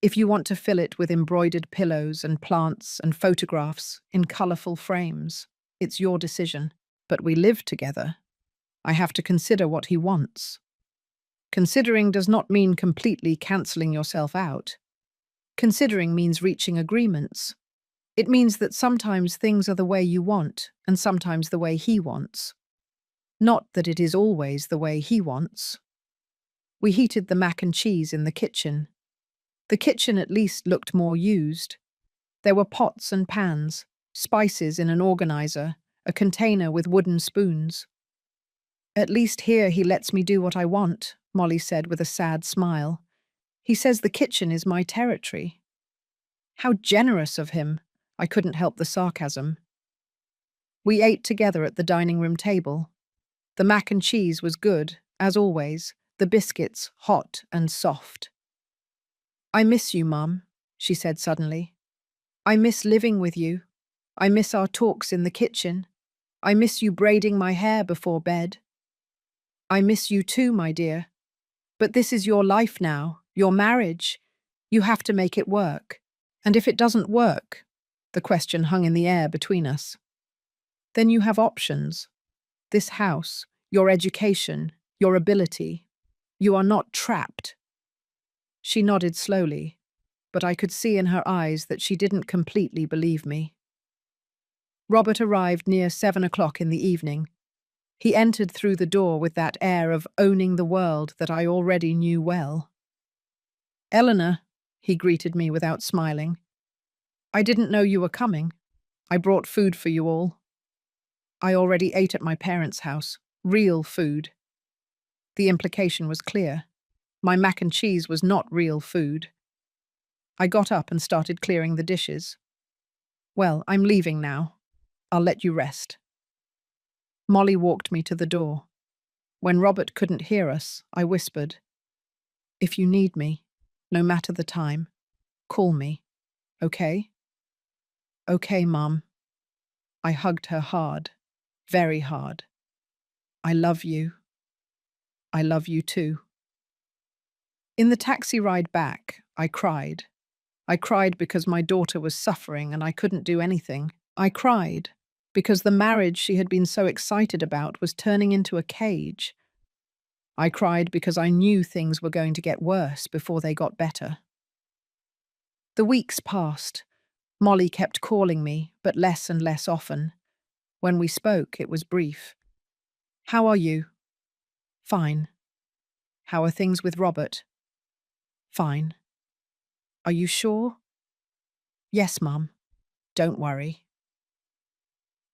If you want to fill it with embroidered pillows and plants and photographs in colourful frames, it's your decision. But we live together. I have to consider what he wants. Considering does not mean completely cancelling yourself out. Considering means reaching agreements. It means that sometimes things are the way you want and sometimes the way he wants. Not that it is always the way he wants. We heated the mac and cheese in the kitchen. The kitchen at least looked more used. There were pots and pans, spices in an organizer, a container with wooden spoons. At least here he lets me do what I want, Molly said with a sad smile. He says the kitchen is my territory. How generous of him! I couldn't help the sarcasm. We ate together at the dining room table. The mac and cheese was good, as always, the biscuits hot and soft. I miss you, Mum, she said suddenly. I miss living with you. I miss our talks in the kitchen. I miss you braiding my hair before bed. I miss you too, my dear. But this is your life now, your marriage. You have to make it work. And if it doesn't work, the question hung in the air between us. Then you have options. This house, your education, your ability. You are not trapped. She nodded slowly, but I could see in her eyes that she didn't completely believe me. Robert arrived near 7 o'clock in the evening. He entered through the door with that air of owning the world that I already knew well. Eleanor, he greeted me without smiling. I didn't know you were coming. I brought food for you all. I already ate at my parents' house. Real food. The implication was clear. My mac and cheese was not real food. I got up and started clearing the dishes. Well, I'm leaving now. I'll let you rest. Molly walked me to the door. When Robert couldn't hear us, I whispered, If you need me, no matter the time, call me, okay? Okay, Mum. I hugged her hard, very hard. I love you. I love you too. In the taxi ride back, I cried. I cried because my daughter was suffering and I couldn't do anything. I cried because the marriage she had been so excited about was turning into a cage. I cried because I knew things were going to get worse before they got better. The weeks passed. Molly kept calling me, but less and less often. When we spoke, it was brief. How are you? Fine. How are things with Robert? Fine. Are you sure? Yes, Mum. Don't worry.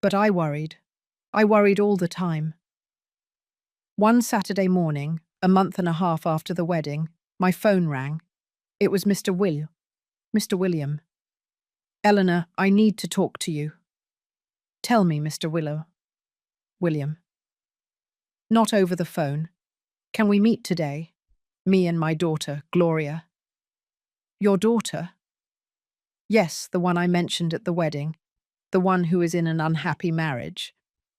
But I worried. I worried all the time. One Saturday morning, a month and a half after the wedding, my phone rang. It was Mr. William. Eleanor, I need to talk to you. Tell me, Mr. William. Not over the phone. Can we meet today? Me and my daughter, Gloria. Your daughter? Yes, the one I mentioned at the wedding. The one who is in an unhappy marriage.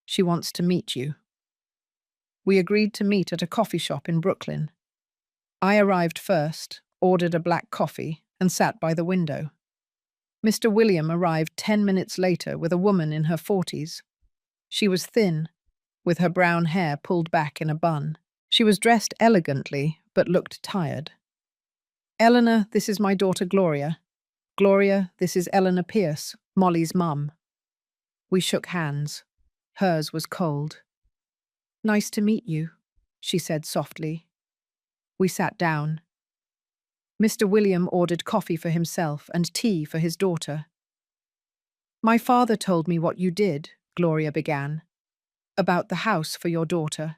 She wants to meet you. We agreed to meet at a coffee shop in Brooklyn. I arrived first, ordered a black coffee, and sat by the window. Mr. William arrived 10 minutes later with a woman in her 40s. She was thin, with her brown hair pulled back in a bun. She was dressed elegantly, but looked tired. Eleanor, this is my daughter Gloria. Gloria, this is Eleanor Pierce, Molly's mum. We shook hands. Hers was cold. Nice to meet you, she said softly. We sat down. Mr. William ordered coffee for himself and tea for his daughter. My father told me what you did, Gloria began. About the house for your daughter.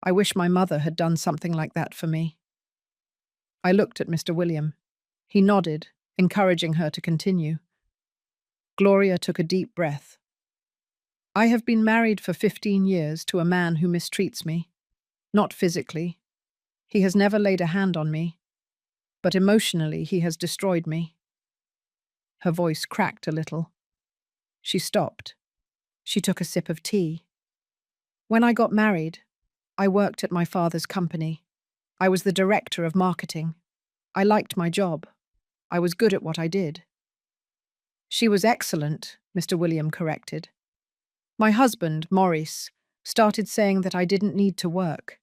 I wish my mother had done something like that for me. I looked at Mr. William. He nodded, encouraging her to continue. Gloria took a deep breath. I have been married for 15 years to a man who mistreats me. Not physically. He has never laid a hand on me. But emotionally, he has destroyed me. Her voice cracked a little. She stopped. She took a sip of tea. When I got married, I worked at my father's company. I was the director of marketing. I liked my job. I was good at what I did. She was excellent, Mr. William corrected. My husband, Maurice, started saying that I didn't need to work.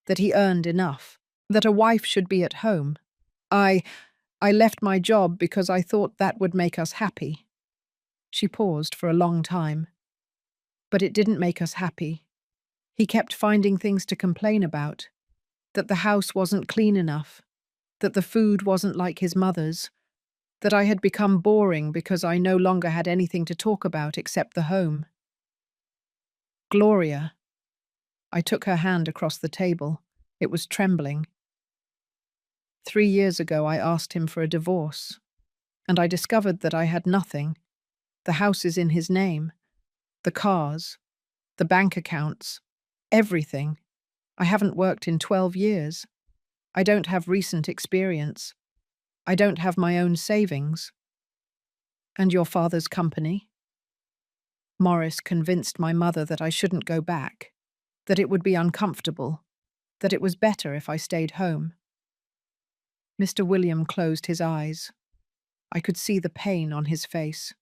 that he earned enough, that a wife should be at home. I left my job because I thought that would make us happy. She paused for a long time. But it didn't make us happy. He kept finding things to complain about, that the house wasn't clean enough, that the food wasn't like his mother's, that I had become boring because I no longer had anything to talk about except the home. Gloria. I took her hand across the table. It was trembling. 3 years ago, I asked him for a divorce, and I discovered that I had nothing. The house is in his name, the cars, the bank accounts, everything. I haven't worked in 12 years. I don't have recent experience. I don't have my own savings. And your father's company? Morris convinced my mother that I shouldn't go back, that it would be uncomfortable, that it was better if I stayed home. Mr. William closed his eyes. I could see the pain on his face.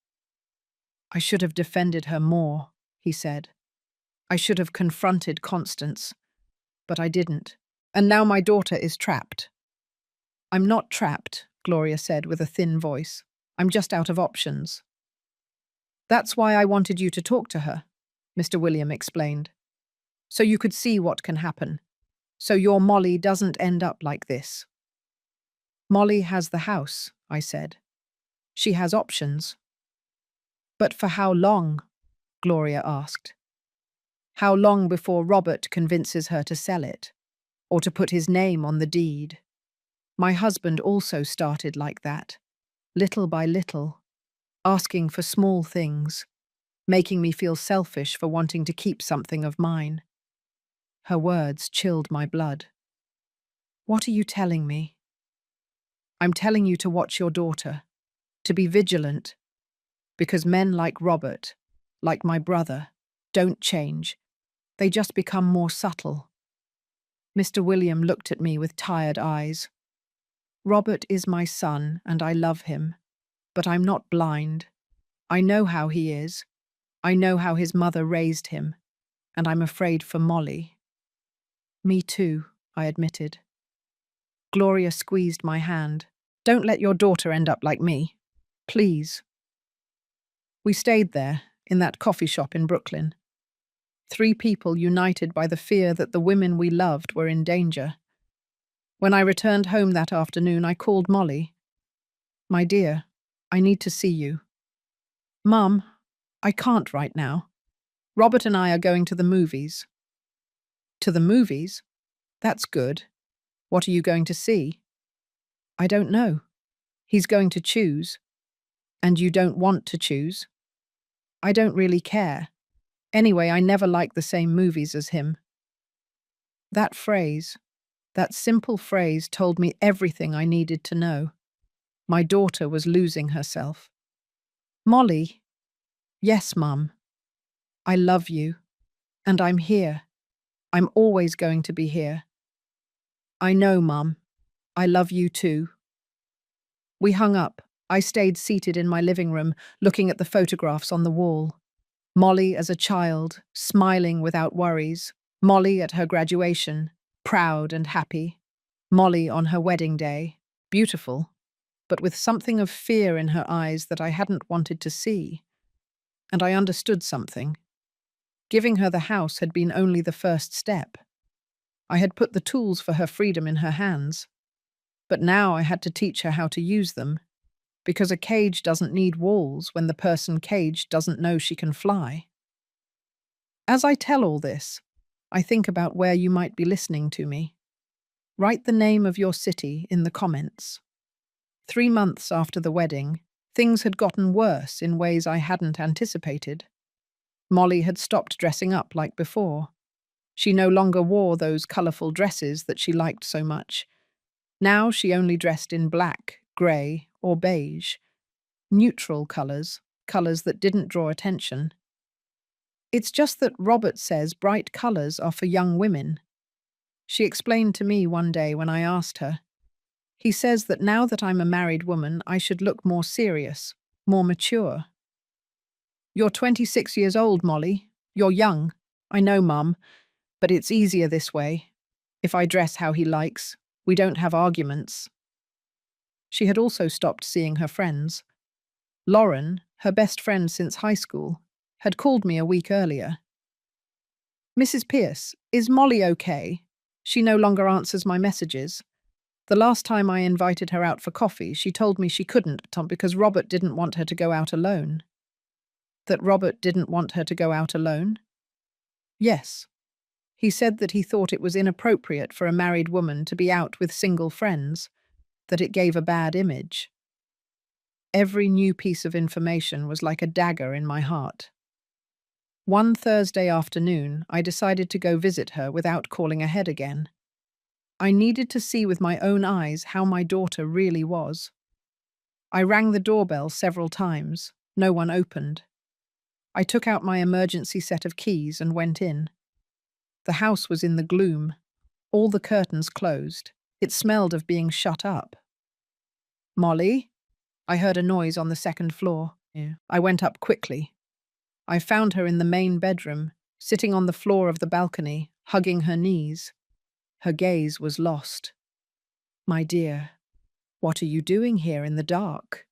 I should have defended her more, he said. I should have confronted Constance, but I didn't. And now my daughter is trapped. I'm not trapped, Gloria said with a thin voice. I'm just out of options. That's why I wanted you to talk to her, Mr. William explained. So you could see what can happen. So your Molly doesn't end up like this. Molly has the house, I said. She has options. But for how long? Gloria asked. How long before Robert convinces her to sell it, or to put his name on the deed? My husband also started like that, little by little, asking for small things, making me feel selfish for wanting to keep something of mine. Her words chilled my blood. What are you telling me? I'm telling you to watch your daughter, to be vigilant, because men like Robert, like my brother, don't change. They just become more subtle. Mr. William looked at me with tired eyes. Robert is my son, and I love him, but I'm not blind. I know how he is. I know how his mother raised him, and I'm afraid for Molly. Me too, I admitted. Gloria squeezed my hand. Don't let your daughter end up like me. Please. We stayed there, in that coffee shop in Brooklyn. 3 people united by the fear that the women we loved were in danger. When I returned home that afternoon, I called Molly. My dear, I need to see you. Mum, I can't right now. Robert and I are going to the movies. To the movies? That's good. What are you going to see? I don't know. He's going to choose. And you don't want to choose? I don't really care. Anyway, I never like the same movies as him. That phrase, that simple phrase told me everything I needed to know. My daughter was losing herself. Molly. Yes, Mum. I love you. And I'm here. I'm always going to be here. I know, Mum. I love you too. We hung up. I stayed seated in my living room, looking at the photographs on the wall. Molly as a child, smiling without worries. Molly at her graduation, proud and happy. Molly on her wedding day, beautiful, but with something of fear in her eyes that I hadn't wanted to see. And I understood something. Giving her the house had been only the first step. I had put the tools for her freedom in her hands. But now I had to teach her how to use them, because a cage doesn't need walls when the person caged doesn't know she can fly. As I tell all this, I think about where you might be listening to me. Write the name of your city in the comments. 3 months after the wedding, things had gotten worse in ways I hadn't anticipated. Molly had stopped dressing up like before. She no longer wore those colourful dresses that she liked so much. Now she only dressed in black, grey, or beige. Neutral colours, colours that didn't draw attention. It's just that Robert says bright colours are for young women. She explained to me one day when I asked her. He says that now that I'm a married woman, I should look more serious, more mature. You're 26 years old, Molly. You're young. I know, Mum, but it's easier this way. If I dress how he likes, we don't have arguments. She had also stopped seeing her friends. Lauren, her best friend since high school, had called me a week earlier. Mrs. Pierce, is Molly okay? She no longer answers my messages. The last time I invited her out for coffee, she told me she couldn't because Robert didn't want her to go out alone. That Robert didn't want her to go out alone? Yes. He said that he thought it was inappropriate for a married woman to be out with single friends, that it gave a bad image. Every new piece of information was like a dagger in my heart. One Thursday afternoon, I decided to go visit her without calling ahead again. I needed to see with my own eyes how my daughter really was. I rang the doorbell several times. No one opened. I took out my emergency set of keys and went in. The house was in the gloom, all the curtains closed. It smelled of being shut up. Molly? I heard a noise on the second floor. I went up quickly. I found her in the main bedroom, sitting on the floor of the balcony, hugging her knees. Her gaze was lost. My dear, what are you doing here in the dark?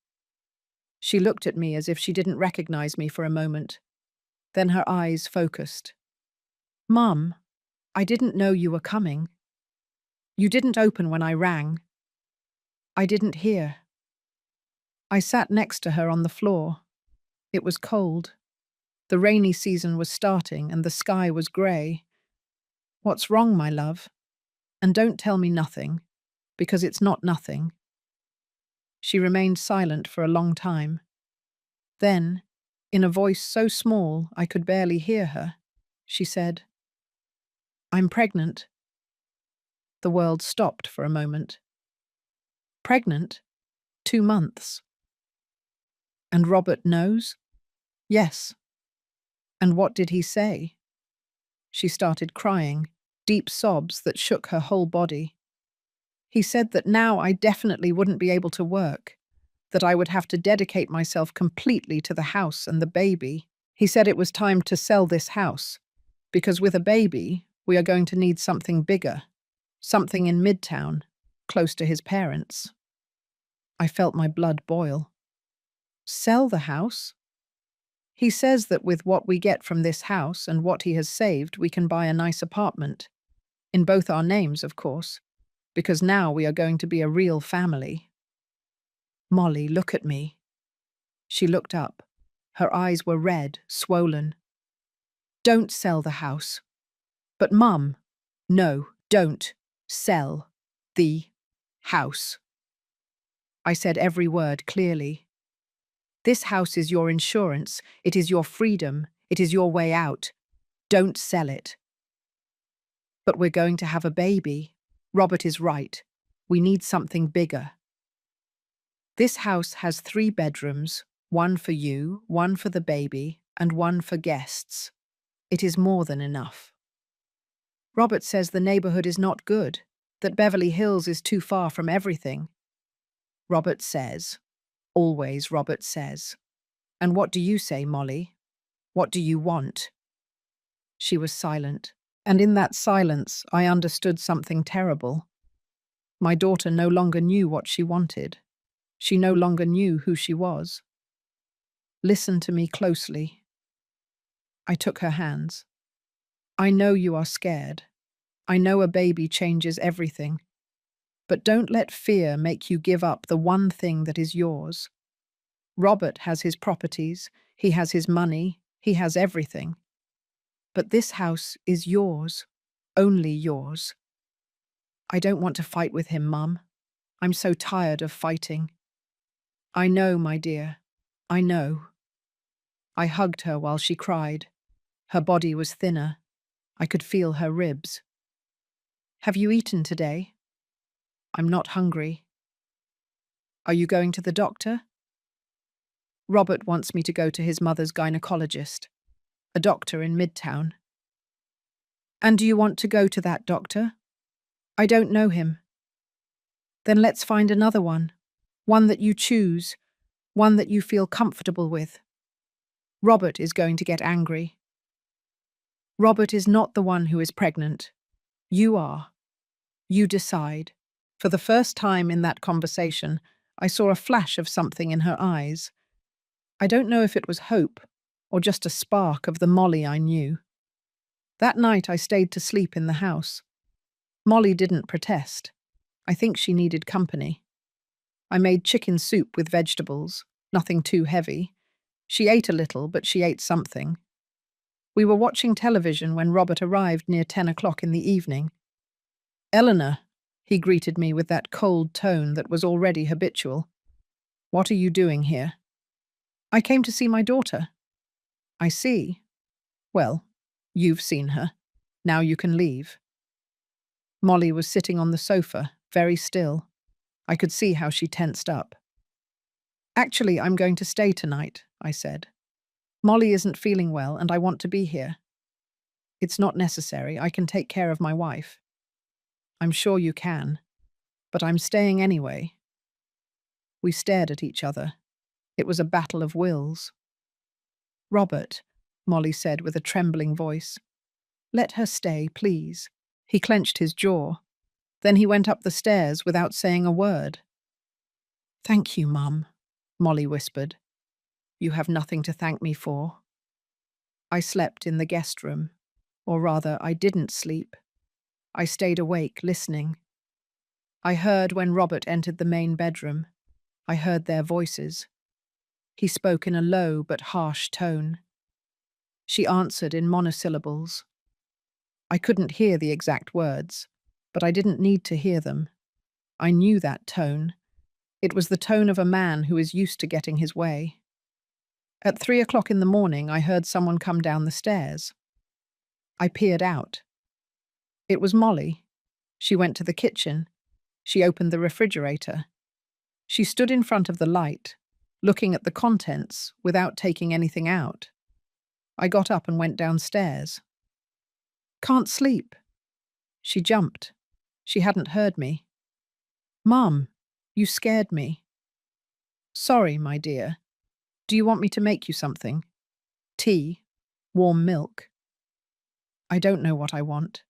She looked at me as if she didn't recognize me for a moment. Then her eyes focused. Mum, I didn't know you were coming. You didn't open when I rang. I didn't hear. I sat next to her on the floor. It was cold. The rainy season was starting and the sky was grey. What's wrong, my love? And don't tell me nothing, because it's not nothing. She remained silent for a long time. Then, in a voice so small I could barely hear her, she said, I'm pregnant. The world stopped for a moment. Pregnant? 2 months. And Robert knows? Yes. And what did he say? She started crying, deep sobs that shook her whole body. He said that now I definitely wouldn't be able to work, that I would have to dedicate myself completely to the house and the baby. He said it was time to sell this house, because with a baby, we are going to need something bigger, something in Midtown, close to his parents. I felt my blood boil. Sell the house? He says that with what we get from this house and what he has saved, we can buy a nice apartment. In both our names, of course, because now we are going to be a real family. Molly, look at me. She looked up. Her eyes were red, swollen. Don't sell the house. But Mum, no, don't sell the house. I said every word clearly. This house is your insurance. It is your freedom. It is your way out. Don't sell it. But we're going to have a baby. Robert is right. We need something bigger. This house has 3 bedrooms, 1 for you, 1 for the baby, and 1 for guests. It is more than enough. Robert says the neighborhood is not good, that Beverly Hills is too far from everything. Robert says. Always Robert says. And what do you say, Molly? What do you want? She was silent, and in that silence I understood something terrible. My daughter no longer knew what she wanted. She no longer knew who she was. Listen to me closely. I took her hands. I know you are scared. I know a baby changes everything. But don't let fear make you give up the one thing that is yours. Robert has his properties, he has his money, he has everything. But this house is yours, only yours. I don't want to fight with him, Mum. I'm so tired of fighting. I know, my dear, I know. I hugged her while she cried. Her body was thinner. I could feel her ribs. Have you eaten today? I'm not hungry. Are you going to the doctor? Robert wants me to go to his mother's gynecologist, a doctor in Midtown. And do you want to go to that doctor? I don't know him. Then let's find another one that you choose, one that you feel comfortable with. Robert is going to get angry. Robert is not the one who is pregnant. You are. You decide. For the first time in that conversation, I saw a flash of something in her eyes. I don't know if it was hope or just a spark of the Molly I knew. That night I stayed to sleep in the house. Molly didn't protest. I think she needed company. I made chicken soup with vegetables, nothing too heavy. She ate a little, but she ate something. We were watching television when Robert arrived near 10 o'clock in the evening. "Eleanor," he greeted me with that cold tone that was already habitual. "What are you doing here?" "I came to see my daughter." "I see. Well, you've seen her. Now you can leave." Molly was sitting on the sofa, very still. I could see how she tensed up. "Actually, I'm going to stay tonight," I said. "Molly isn't feeling well and I want to be here." "It's not necessary. I can take care of my wife." "I'm sure you can, but I'm staying anyway." We stared at each other. It was a battle of wills. "Robert," Molly said with a trembling voice, "let her stay, please." He clenched his jaw. Then he went up the stairs without saying a word. "Thank you, Mum," Molly whispered. "You have nothing to thank me for." I slept in the guest room. Or rather, I didn't sleep. I stayed awake, listening. I heard when Robert entered the main bedroom. I heard their voices. He spoke in a low but harsh tone. She answered in monosyllables. I couldn't hear the exact words, but I didn't need to hear them. I knew that tone. It was the tone of a man who is used to getting his way. At 3 o'clock in the morning, I heard someone come down the stairs. I peered out. It was Molly. She went to the kitchen. She opened the refrigerator. She stood in front of the light, looking at the contents without taking anything out. I got up and went downstairs. "Can't sleep." She jumped. She hadn't heard me. "Mum, you scared me." "Sorry, my dear. Do you want me to make you something? Tea? Warm milk?" "I don't know what I want."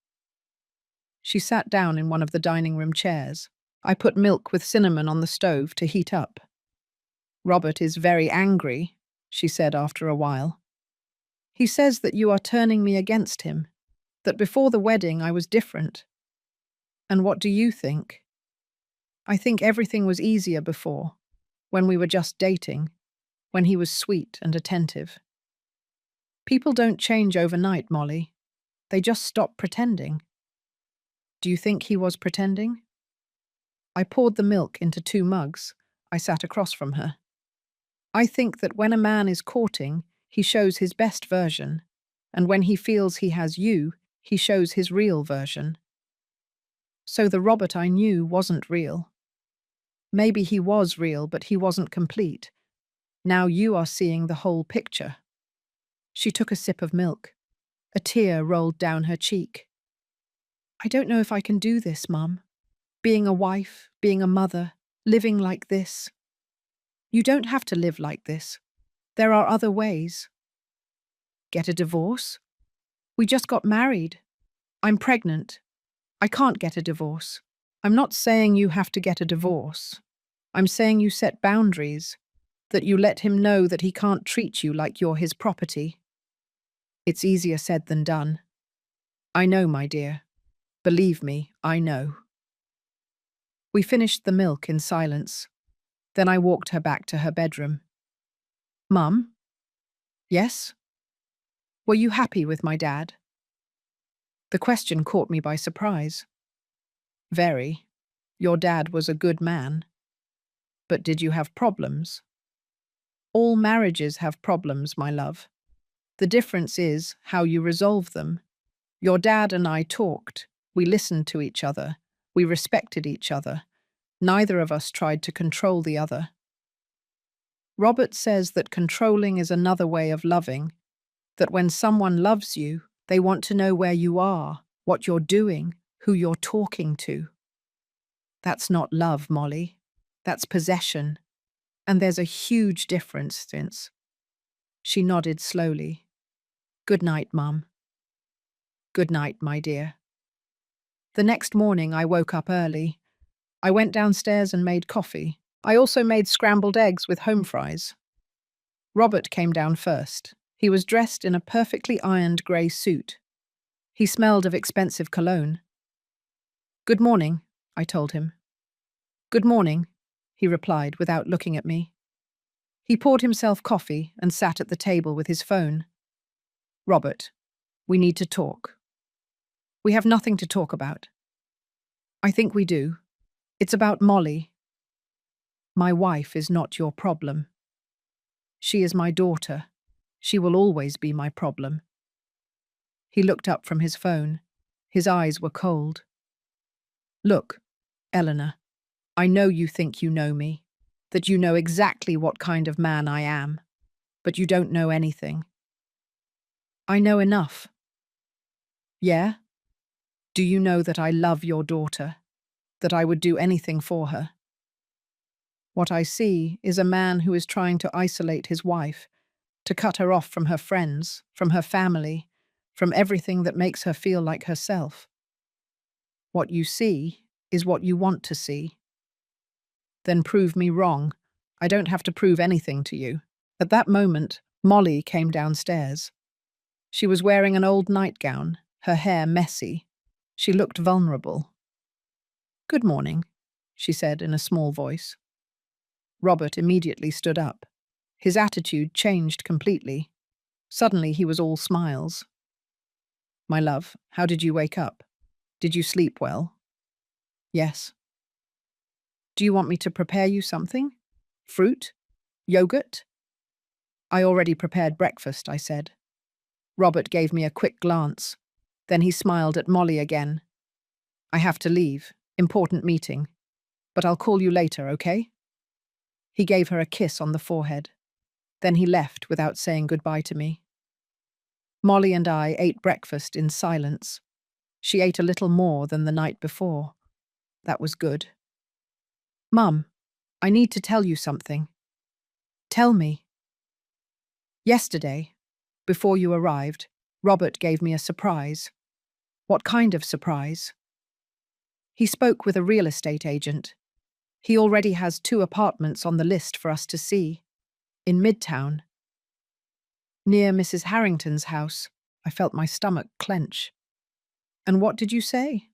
She sat down in one of the dining room chairs. I put milk with cinnamon on the stove to heat up. "Robert is very angry," she said after a while. "He says that you are turning me against him, that before the wedding I was different. And what do you think?" "I think everything was easier before, when we were just dating, when he was sweet and attentive." "People don't change overnight, Molly. They just stop pretending." "Do you think he was pretending?" I poured the milk into 2 mugs. I sat across from her. "I think that when a man is courting, he shows his best version, and when he feels he has you, he shows his real version." So the Robert I knew wasn't real. Maybe he was real, but he wasn't complete. Now you are seeing the whole picture. She took a sip of milk. A tear rolled down her cheek. "I don't know if I can do this, Mum. Being a wife, being a mother, living like this." "You don't have to live like this. There are other ways." "Get a divorce?" "We just got married. I'm pregnant. I can't get a divorce." "I'm not saying you have to get a divorce. I'm saying you set boundaries, that you let him know that he can't treat you like you're his property." "It's easier said than done." "I know, my dear. Believe me, I know." We finished the milk in silence. Then I walked her back to her bedroom. "Mum?" "Yes?" "Were you happy with my dad?" The question caught me by surprise. "Very. Your dad was a good man." "But did you have problems?" "All marriages have problems, my love. The difference is how you resolve them. Your dad and I talked. We listened to each other. We respected each other. Neither of us tried to control the other." Robert says that controlling is another way of loving, that when someone loves you, they want to know where you are, what you're doing, who you're talking to. That's not love, Molly. That's possession. And there's a huge difference since. She nodded slowly. "Good night, Mum." "Good night, my dear." The next morning, I woke up early. I went downstairs and made coffee. I also made scrambled eggs with home fries. Robert came down first. He was dressed in a perfectly ironed grey suit. He smelled of expensive cologne. "Good morning," I told him. "Good morning," he replied without looking at me. He poured himself coffee and sat at the table with his phone. "Robert, we need to talk." "We have nothing to talk about." "I think we do. It's about Molly." "My wife is not your problem. She is my daughter. She will always be my problem." He looked up from his phone. His eyes were cold. "Look, Eleanor, I know you think you know me, that you know exactly what kind of man I am, but you don't know anything." "I know enough." "Yeah? Do you know that I love your daughter? That I would do anything for her?" "What I see is a man who is trying to isolate his wife, to cut her off from her friends, from her family, from everything that makes her feel like herself. What you see is what you want to see." "Then prove me wrong. I don't have to prove anything to you." At that moment, Molly came downstairs. She was wearing an old nightgown, her hair messy. She looked vulnerable. "Good morning," she said in a small voice. Robert immediately stood up. His attitude changed completely. Suddenly he was all smiles. "My love, how did you wake up? Did you sleep well?" "Yes." "Do you want me to prepare you something? Fruit? Yogurt?" "I already prepared breakfast," I said. Robert gave me a quick glance. Then he smiled at Molly again. "I have to leave. Important meeting. But I'll call you later, okay?" He gave her a kiss on the forehead. Then he left without saying goodbye to me. Molly and I ate breakfast in silence. She ate a little more than the night before. That was good. "Mum, I need to tell you something." "Tell me." "Yesterday, before you arrived, Robert gave me a surprise." "What kind of surprise?" "He spoke with a real estate agent. He already has 2 apartments on the list for us to see. In Midtown. Near Mrs. Harrington's house." I felt my stomach clench. "And what did you say?"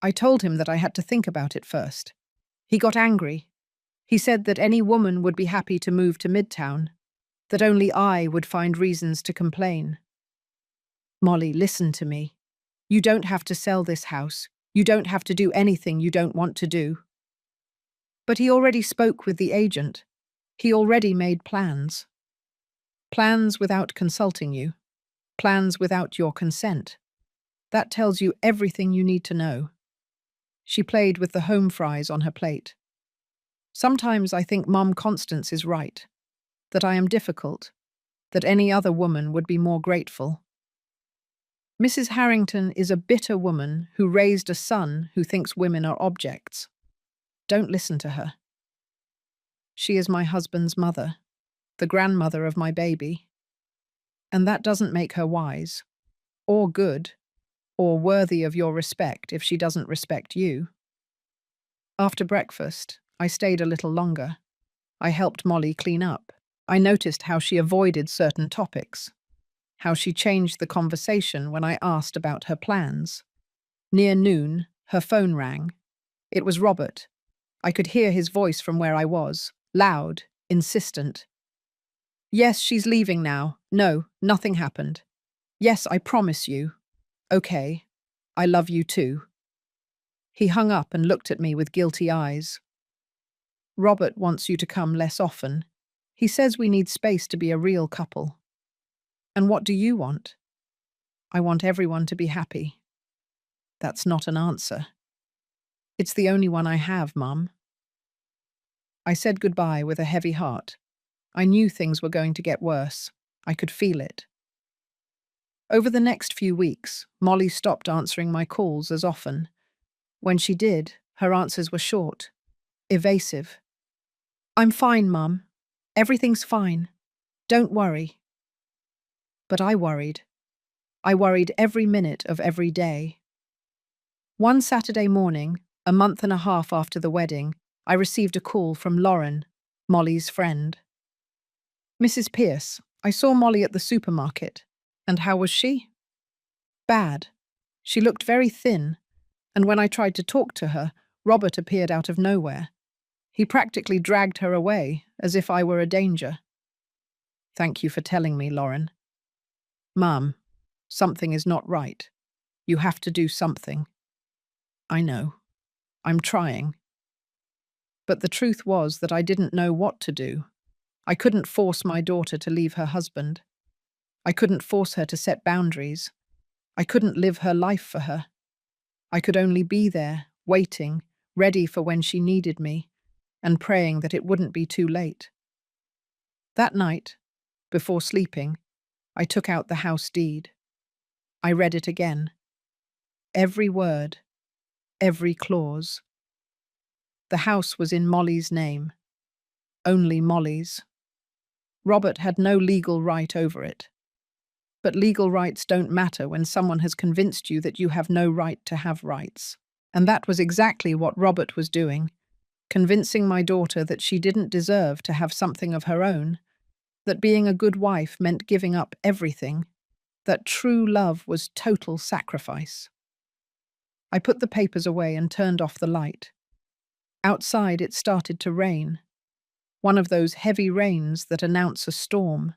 I told him that I had to think about it first. He got angry. He said that any woman would be happy to move to Midtown, that only I would find reasons to complain. "Molly, listen to me. You don't have to sell this house. You don't have to do anything you don't want to do." "But he already spoke with the agent. He already made plans." "Plans without consulting you. Plans without your consent. That tells you everything you need to know." She played with the home fries on her plate. "Sometimes I think Mum Constance is right. That I am difficult. That any other woman would be more grateful. Mrs. Harrington is a bitter woman who raised a son who thinks women are objects. Don't listen to her. She is my husband's mother, the grandmother of my baby. And that doesn't make her wise, or good, or worthy of your respect if she doesn't respect you." After breakfast, I stayed a little longer. I helped Molly clean up. I noticed how she avoided certain topics, how she changed the conversation when I asked about her plans. Near noon, her phone rang. It was Robert. I could hear his voice from where I was, loud, insistent. "Yes, she's leaving now. No, nothing happened. Yes, I promise you. Okay. I love you too." He hung up and looked at me with guilty eyes. "Robert wants you to come less often. He says we need space to be a real couple." "And what do you want?" "I want everyone to be happy." "That's not an answer." "It's the only one I have, Mum." I said goodbye with a heavy heart. I knew things were going to get worse. I could feel it. Over the next few weeks, Molly stopped answering my calls as often. When she did, her answers were short, evasive. "I'm fine, Mum. Everything's fine. Don't worry." But I worried. I worried every minute of every day. One Saturday morning, a month and a half after the wedding, I received a call from Lauren, Molly's friend. "Mrs. Pierce, I saw Molly at the supermarket. And how was she?" "Bad. She looked very thin, and when I tried to talk to her, Robert appeared out of nowhere. He practically dragged her away, as if I were a danger." "Thank you for telling me, Lauren." "Mum, something is not right. You have to do something." "I know. I'm trying." But the truth was that I didn't know what to do. I couldn't force my daughter to leave her husband. I couldn't force her to set boundaries. I couldn't live her life for her. I could only be there, waiting, ready for when she needed me, and praying that it wouldn't be too late. That night, before sleeping, I took out the house deed. I read it again. Every word, every clause. The house was in Molly's name. Only Molly's. Robert had no legal right over it. But legal rights don't matter when someone has convinced you that you have no right to have rights. And that was exactly what Robert was doing, convincing my daughter that she didn't deserve to have something of her own, that being a good wife meant giving up everything, that true love was total sacrifice. I put the papers away and turned off the light. Outside it started to rain, one of those heavy rains that announce a storm.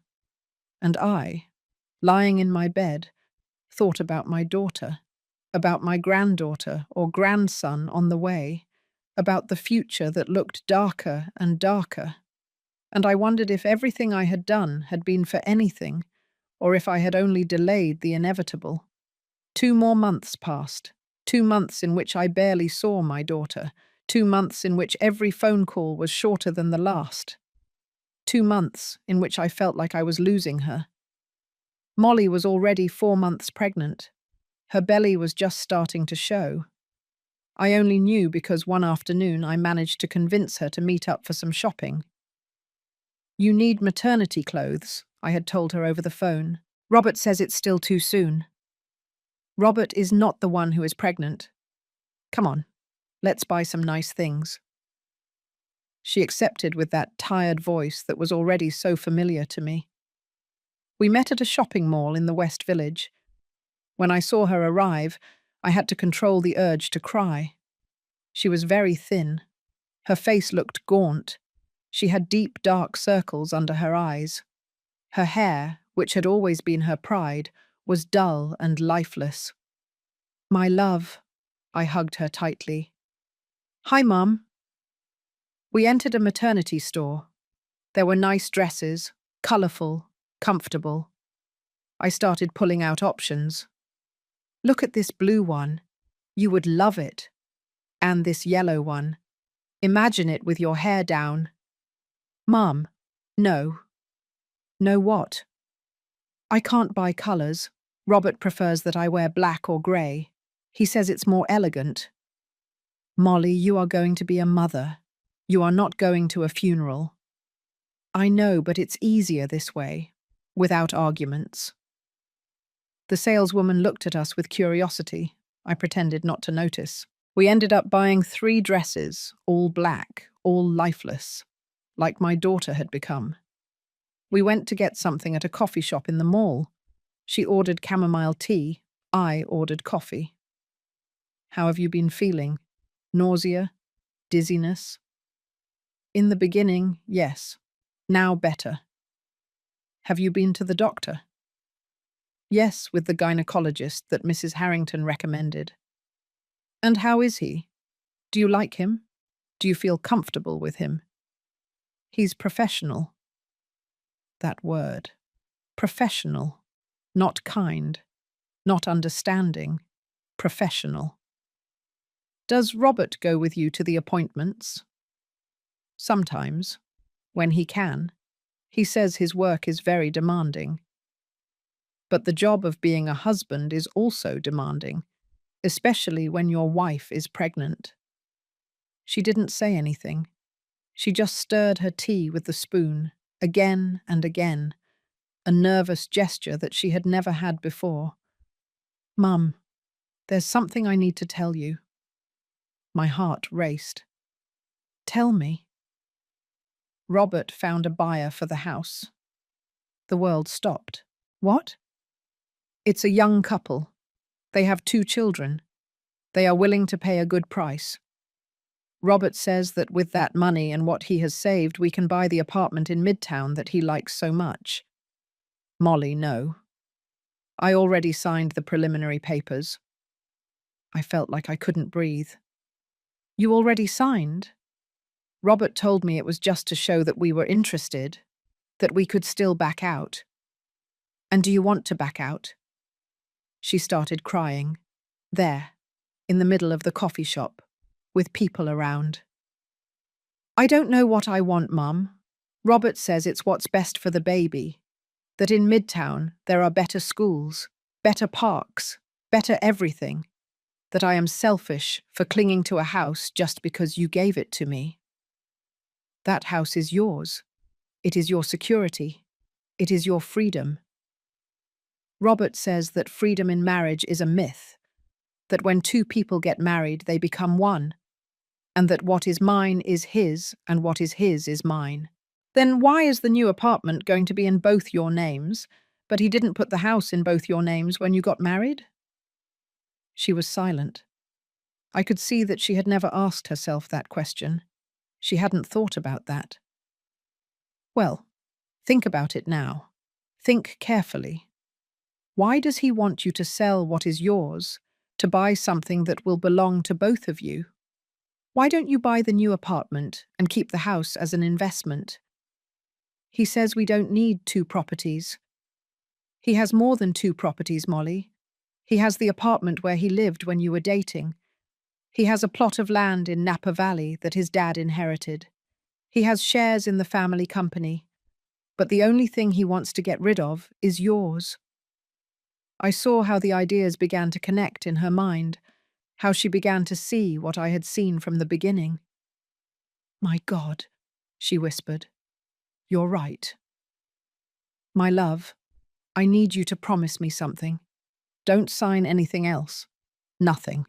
And I, lying in my bed, thought about my daughter, about my granddaughter or grandson on the way, about the future that looked darker and darker. And I wondered if everything I had done had been for anything, or if I had only delayed the inevitable. 2 more months passed, 2 months in which I barely saw my daughter, 2 months in which every phone call was shorter than the last, 2 months in which I felt like I was losing her. Molly was already 4 months pregnant. Her belly was just starting to show. I only knew because one afternoon I managed to convince her to meet up for some shopping. "You need maternity clothes," I had told her over the phone. "Robert says it's still too soon." "Robert is not the one who is pregnant. Come on, let's buy some nice things." She accepted with that tired voice that was already so familiar to me. We met at a shopping mall in the West Village. When I saw her arrive, I had to control the urge to cry. She was very thin. Her face looked gaunt. She had deep, dark circles under her eyes. Her hair, which had always been her pride, was dull and lifeless. "My love," I hugged her tightly. "Hi, Mum." We entered a maternity store. There were nice dresses, colourful, comfortable. I started pulling out options. "Look at this blue one. You would love it. And this yellow one. Imagine it with your hair down." "Mum, no." "No what?" "I can't buy colours. Robert prefers that I wear black or grey. He says it's more elegant." "Molly, you are going to be a mother. You are not going to a funeral." "I know, but it's easier this way, without arguments." The saleswoman looked at us with curiosity. I pretended not to notice. We ended up buying 3 dresses, all black, all lifeless, like my daughter had become. We went to get something at a coffee shop in the mall. She ordered chamomile tea. I ordered coffee. "How have you been feeling? Nausea? Dizziness?" "In the beginning, yes. Now better." "Have you been to the doctor?" "Yes, with the gynecologist that Mrs. Harrington recommended." "And how is he? Do you like him? Do you feel comfortable with him?" "He's professional." That word. Professional. Not kind. Not understanding. Professional. "Does Robert go with you to the appointments?" "Sometimes. When he can. He says his work is very demanding." "But the job of being a husband is also demanding, especially when your wife is pregnant." She didn't say anything. She just stirred her tea with the spoon, again and again, a nervous gesture that she had never had before. "Mum, There's something I need to tell you. My heart raced. Tell me. Robert found a buyer for the house. The world stopped. What? It's a young couple. They have 2 children. They are willing to pay a good price. Robert says that with that money and what he has saved, we can buy the apartment in Midtown that he likes so much. Molly, no. I already signed the preliminary papers. I felt like I couldn't breathe. You already signed? Robert told me it was just to show that we were interested, that we could still back out. And do you want to back out? She started crying. There, in the middle of the coffee shop, with people around. I don't know what I want, Mum. Robert says it's what's best for the baby. That in Midtown there are better schools, better parks, better everything. That I am selfish for clinging to a house just because you gave it to me. That house is yours. It is your security. It is your freedom. Robert says that freedom in marriage is a myth, that when 2 people get married they become one, and that what is mine is his and what is his is mine. Then why is the new apartment going to be in both your names, but he didn't put the house in both your names when you got married? She was silent. I could see that she had never asked herself that question. She hadn't thought about that. Well, think about it now. Think carefully. Why does he want you to sell what is yours to buy something that will belong to both of you? Why don't you buy the new apartment and keep the house as an investment? He says we don't need 2 properties. He has more than 2 properties, Molly. He has the apartment where he lived when you were dating. He has a plot of land in Napa Valley that his dad inherited. He has shares in the family company. But the only thing he wants to get rid of is yours. I saw how the ideas began to connect in her mind, how she began to see what I had seen from the beginning. My God, she whispered. You're right. My love, I need you to promise me something. Don't sign anything else. Nothing.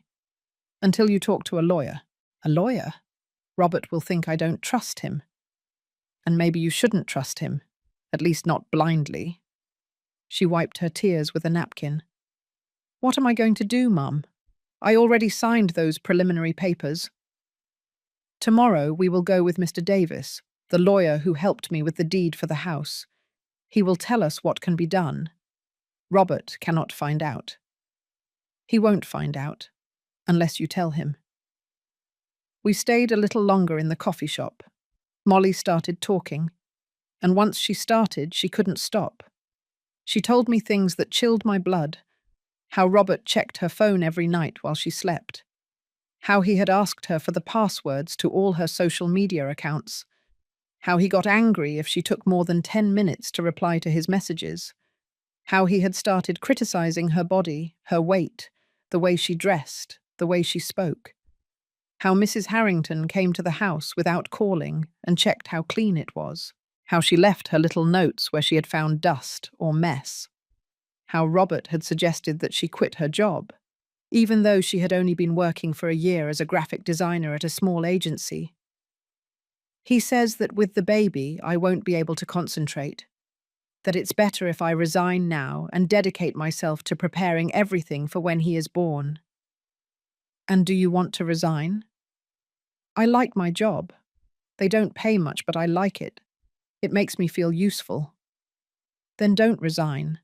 Until you talk to a lawyer. A lawyer? Robert will think I don't trust him. And maybe you shouldn't trust him, at least not blindly. She wiped her tears with a napkin. What am I going to do, Mum? I already signed those preliminary papers. Tomorrow we will go with Mr. Davis, the lawyer who helped me with the deed for the house. He will tell us what can be done. Robert cannot find out. He won't find out, unless you tell him. We stayed a little longer in the coffee shop. Molly started talking, and once she started, she couldn't stop. She told me things that chilled my blood, how Robert checked her phone every night while she slept, how he had asked her for the passwords to all her social media accounts, how he got angry if she took more than 10 minutes to reply to his messages, how he had started criticizing her body, her weight, the way she dressed, the way she spoke, how Mrs. Harrington came to the house without calling and checked how clean it was, how she left her little notes where she had found dust or mess, how Robert had suggested that she quit her job, even though she had only been working for a year as a graphic designer at a small agency. He says that with the baby, I won't be able to concentrate, that it's better if I resign now and dedicate myself to preparing everything for when he is born. And do you want to resign? I like my job. They don't pay much, but I like it. It makes me feel useful. Then don't resign.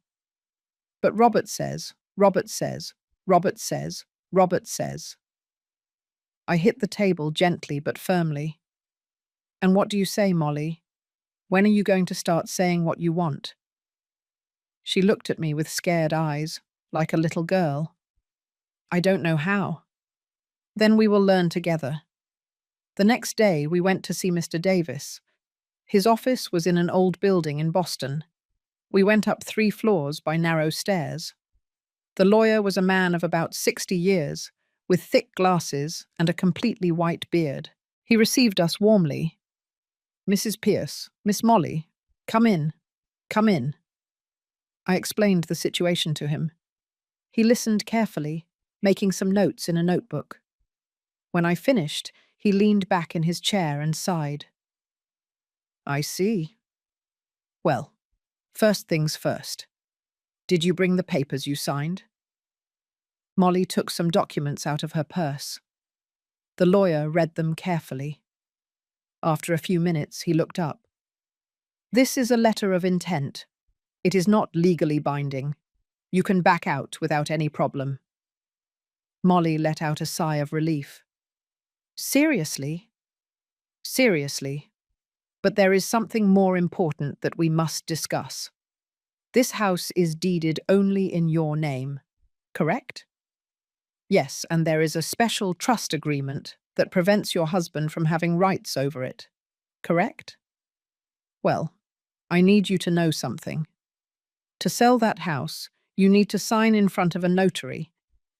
But Robert says, Robert says, Robert says, Robert says. I hit the table gently but firmly. And what do you say, Molly? When are you going to start saying what you want? She looked at me with scared eyes, like a little girl. I don't know how. Then we will learn together. The next day we went to see Mr. Davis. His office was in an old building in Boston. We went up 3 floors by narrow stairs. The lawyer was a man of about 60 years, with thick glasses and a completely white beard. He received us warmly. Mrs. Pierce, Miss Molly, come in, come in. I explained the situation to him. He listened carefully, making some notes in a notebook. When I finished, he leaned back in his chair and sighed. I see. Well, first things first. Did you bring the papers you signed? Molly took some documents out of her purse. The lawyer read them carefully. After a few minutes, he looked up. This is a letter of intent. It is not legally binding. You can back out without any problem. Molly let out a sigh of relief. Seriously? Seriously. But there is something more important that we must discuss. This house is deeded only in your name, correct? Yes, and there is a special trust agreement that prevents your husband from having rights over it, correct? Well, I need you to know something. To sell that house, you need to sign in front of a notary,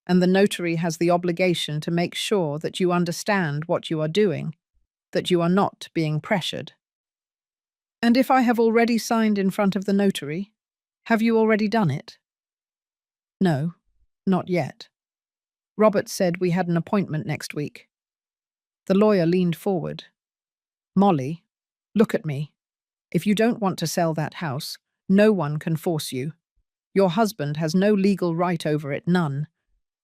and the notary has the obligation to make sure that you understand what you are doing, that you are not being pressured. And if I have already signed in front of the notary, have you already done it? No, not yet. Robert said we had an appointment next week. The lawyer leaned forward. Molly, look at me. If you don't want to sell that house, no one can force you. Your husband has no legal right over it, none.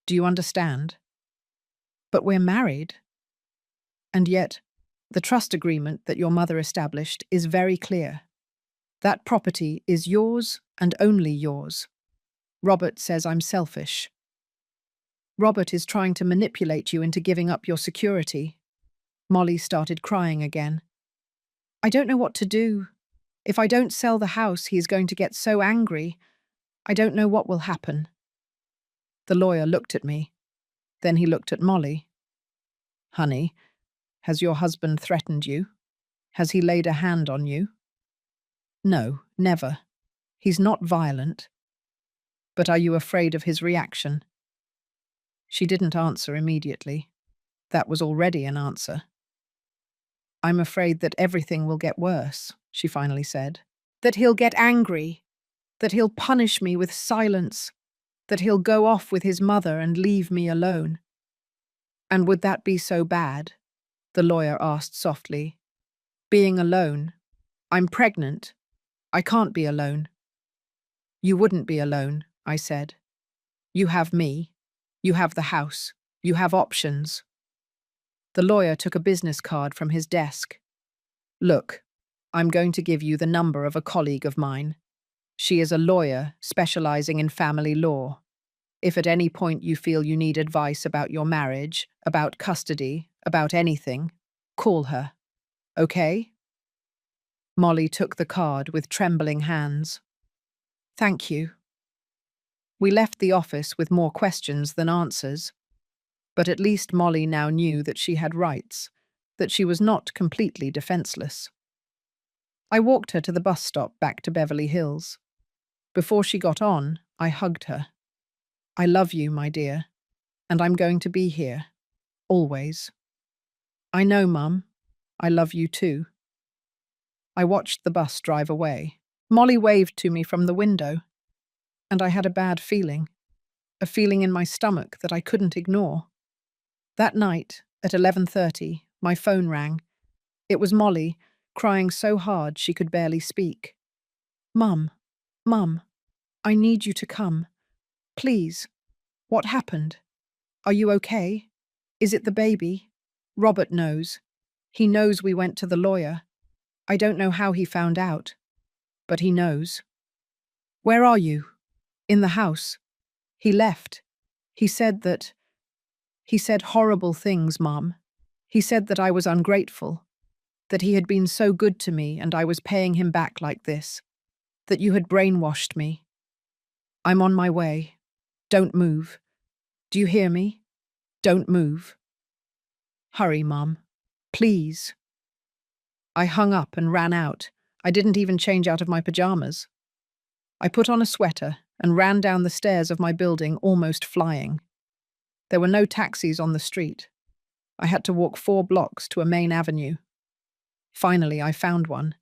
Do you understand? But we're married. And yet, the trust agreement that your mother established is very clear. That property is yours and only yours. Robert says I'm selfish. Robert is trying to manipulate you into giving up your security. Molly started crying again. I don't know what to do. If I don't sell the house, he is going to get so angry. I don't know what will happen. The lawyer looked at me. Then he looked at Molly. Honey, has your husband threatened you? Has he laid a hand on you? No, never. He's not violent. But are you afraid of his reaction? She didn't answer immediately. That was already an answer. I'm afraid that everything will get worse, she finally said. That he'll get angry. That he'll punish me with silence. That he'll go off with his mother and leave me alone. And would that be so bad? The lawyer asked softly. Being alone. I'm pregnant. I can't be alone. You wouldn't be alone, I said. You have me. You have the house. You have options. The lawyer took a business card from his desk. Look, I'm going to give you the number of a colleague of mine. She is a lawyer specializing in family law. If at any point you feel you need advice about your marriage, about custody, about anything, call her. Okay? Molly took the card with trembling hands. Thank you. We left the office with more questions than answers. But at least Molly now knew that she had rights, that she was not completely defenseless. I walked her to the bus stop back to Beverly Hills. Before she got on, I hugged her. I love you, my dear, and I'm going to be here, always. I know, Mum. I love you too. I watched the bus drive away. Molly waved to me from the window, and I had a bad feeling, a feeling in my stomach that I couldn't ignore. That night, at 11:30, my phone rang. It was Molly, crying so hard she could barely speak. Mum, I need you to come. Please. What happened? Are you okay? Is it the baby? Robert knows. He knows we went to the lawyer. I don't know how he found out, but he knows. Where are you? In the house. He left. He said horrible things, Mom. He said that I was ungrateful, that he had been so good to me and I was paying him back like this, that you had brainwashed me. I'm on my way. Don't move. Do you hear me? Don't move. Hurry, Mom. Please. I hung up and ran out. I didn't even change out of my pajamas. I put on a sweater and ran down the stairs of my building, almost flying. There were no taxis on the street. I had to walk 4 blocks to a main avenue. Finally, I found one.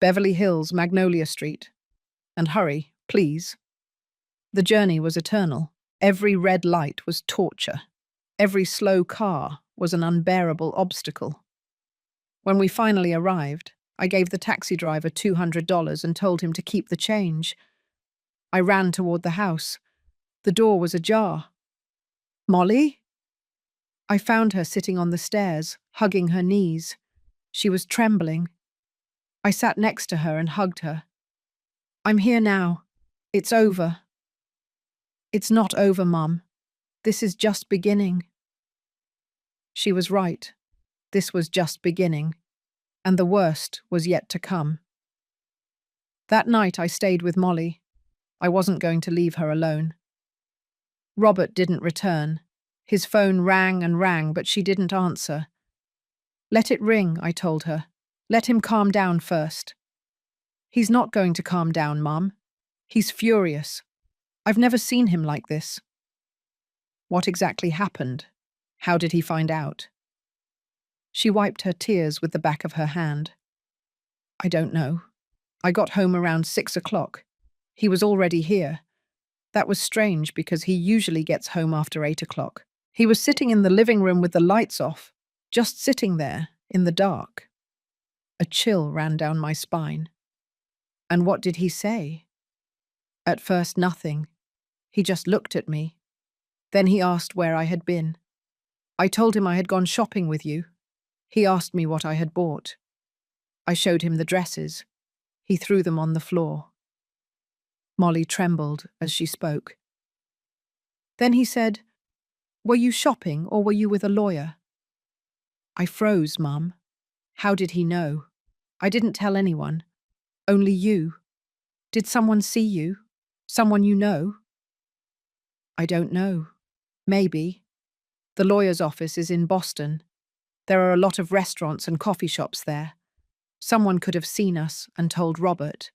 Beverly Hills, Magnolia Street. And hurry, please. The journey was eternal. Every red light was torture. Every slow car was an unbearable obstacle. When we finally arrived, I gave the taxi driver $200 and told him to keep the change. I ran toward the house. The door was ajar. "Molly?" I found her sitting on the stairs, hugging her knees. She was trembling. I sat next to her and hugged her. "I'm here now. It's over." "It's not over, Mum. This is just beginning." She was right. This was just beginning, and the worst was yet to come. That night I stayed with Molly. I wasn't going to leave her alone. Robert didn't return. His phone rang and rang, but she didn't answer. "Let it ring," I told her. "Let him calm down first." "He's not going to calm down, Mum. He's furious. I've never seen him like this." "What exactly happened? How did he find out?" She wiped her tears with the back of her hand. "I don't know. I got home around 6 o'clock. He was already here. That was strange because he usually gets home after 8 o'clock. He was sitting in the living room with the lights off, just sitting there, in the dark." A chill ran down my spine. "And what did he say?" "At first, nothing. He just looked at me. Then he asked where I had been. I told him I had gone shopping with you. He asked me what I had bought. I showed him the dresses. He threw them on the floor." Molly trembled as she spoke. "Then he said, 'Were you shopping or were you with a lawyer?'" I froze, Mum. How did he know? I didn't tell anyone. Only you. Did someone see you? Someone you know? "I don't know. Maybe. The lawyer's office is in Boston. There are a lot of restaurants and coffee shops there. Someone could have seen us and told Robert.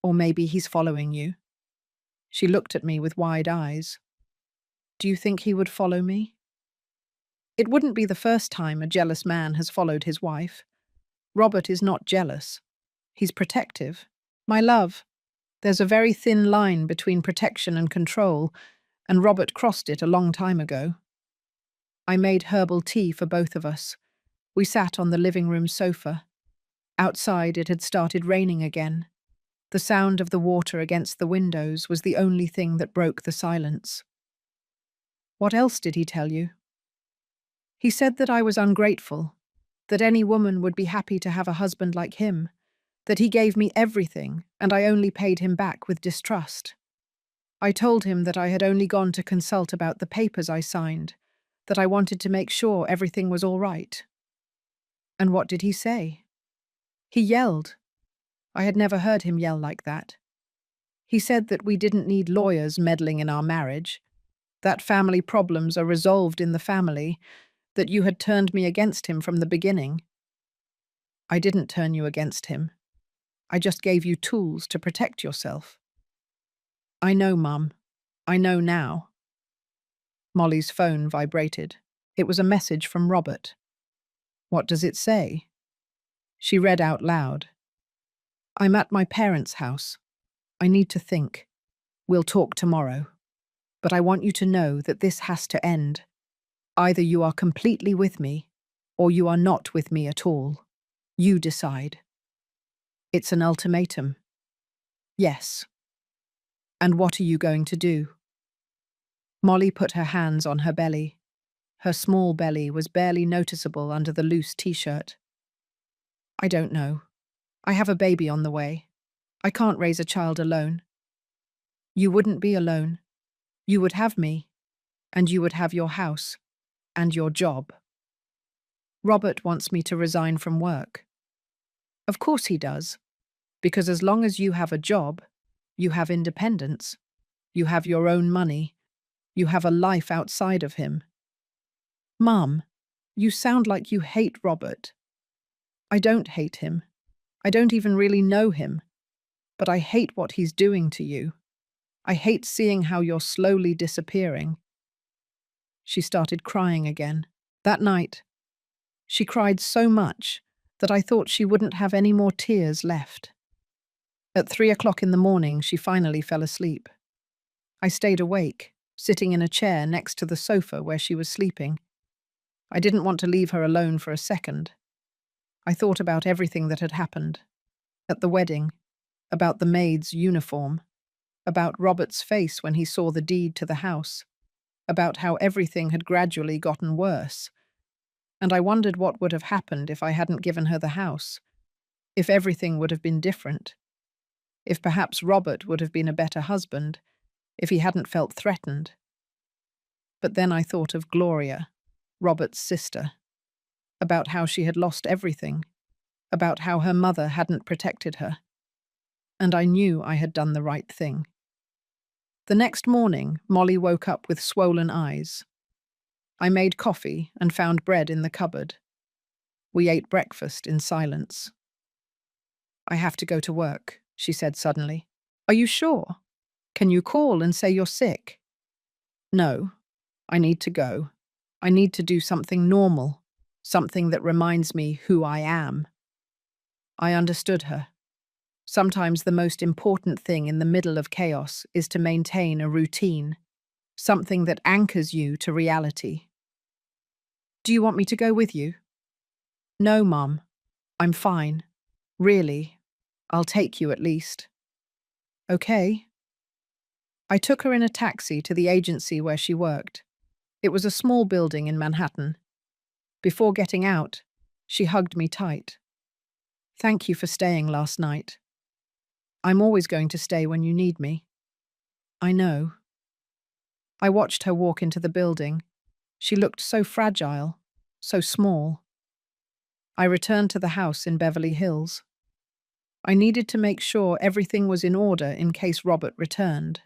Or maybe he's following you." She looked at me with wide eyes. "Do you think he would follow me?" "It wouldn't be the first time a jealous man has followed his wife. Robert is not jealous. He's protective. My love, there's a very thin line between protection and control, and Robert crossed it a long time ago." I made herbal tea for both of us. We sat on the living room sofa. Outside it had started raining again. The sound of the water against the windows was the only thing that broke the silence. "What else did he tell you?" "He said that I was ungrateful, that any woman would be happy to have a husband like him, that he gave me everything and I only paid him back with distrust. I told him that I had only gone to consult about the papers I signed, that I wanted to make sure everything was all right." "And what did he say?" "He yelled. I had never heard him yell like that. He said that we didn't need lawyers meddling in our marriage, that family problems are resolved in the family, that you had turned me against him from the beginning." "I didn't turn you against him. I just gave you tools to protect yourself." "I know, Mum. I know now." Molly's phone vibrated. It was a message from Robert. "What does it say?" She read out loud. "I'm at my parents' house. I need to think. We'll talk tomorrow. But I want you to know that this has to end. Either you are completely with me, or you are not with me at all. You decide." "It's an ultimatum." "Yes." "And what are you going to do?" Molly put her hands on her belly. Her small belly was barely noticeable under the loose t-shirt. "I don't know. I have a baby on the way. I can't raise a child alone." "You wouldn't be alone. You would have me, and you would have your house, and your job." "Robert wants me to resign from work." "Of course he does, because as long as you have a job, you have independence, you have your own money, you have a life outside of him." "Mum, you sound like you hate Robert." "I don't hate him. I don't even really know him. But I hate what he's doing to you. I hate seeing how you're slowly disappearing." She started crying again. That night, she cried so much that I thought she wouldn't have any more tears left. At 3 o'clock in the morning, she finally fell asleep. I stayed awake, sitting in a chair next to the sofa where she was sleeping. I didn't want to leave her alone for a second. I thought about everything that had happened. At the wedding, about the maid's uniform, about Robert's face when he saw the deed to the house, about how everything had gradually gotten worse. And I wondered what would have happened if I hadn't given her the house, if everything would have been different, if perhaps Robert would have been a better husband, if he hadn't felt threatened. But then I thought of Gloria, Robert's sister, about how she had lost everything, about how her mother hadn't protected her. And I knew I had done the right thing. The next morning, Molly woke up with swollen eyes. I made coffee and found bread in the cupboard. We ate breakfast in silence. "I have to go to work," she said suddenly. "Are you sure? Can you call and say you're sick?" "No, I need to go. I need to do something normal, something that reminds me who I am." I understood her. Sometimes the most important thing in the middle of chaos is to maintain a routine, something that anchors you to reality. "Do you want me to go with you?" "No, Mum. I'm fine. Really. I'll take you at least." "Okay." I took her in a taxi to the agency where she worked. It was a small building in Manhattan. Before getting out, she hugged me tight. "Thank you for staying last night. I'm always going to stay when you need me." "I know." I watched her walk into the building. She looked so fragile, so small. I returned to the house in Beverly Hills. I needed to make sure everything was in order in case Robert returned.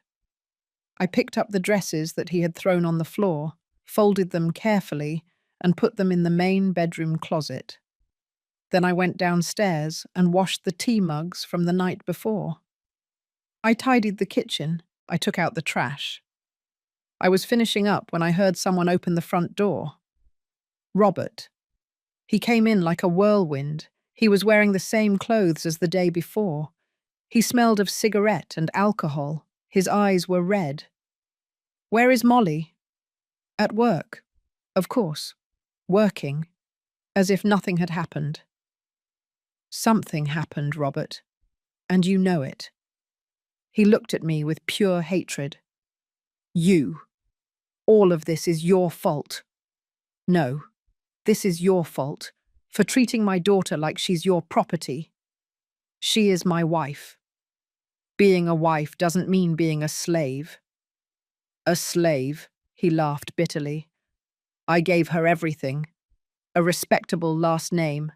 I picked up the dresses that he had thrown on the floor, folded them carefully, and put them in the main bedroom closet. Then I went downstairs and washed the tea mugs from the night before. I tidied the kitchen. I took out the trash. I was finishing up when I heard someone open the front door. Robert. He came in like a whirlwind. He was wearing the same clothes as the day before. He smelled of cigarette and alcohol. His eyes were red. "Where is Molly?" "At work." "Of course. Working." As if nothing had happened. "Something happened, Robert. And you know it." He looked at me with pure hatred. "You. All of this is your fault." "No. This is your fault, for treating my daughter like she's your property. She is my wife. Being a wife doesn't mean being a slave." "A slave," he laughed bitterly. "I gave her everything. A respectable last name,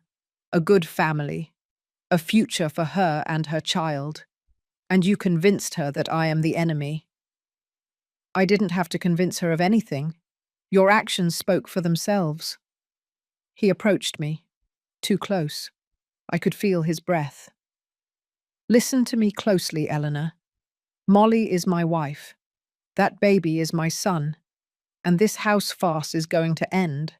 a good family, a future for her and her child. And you convinced her that I am the enemy." "I didn't have to convince her of anything. Your actions spoke for themselves." He approached me, too close. I could feel his breath. "Listen to me closely, Eleanor. Molly is my wife. That baby is my son. And this house farce is going to end.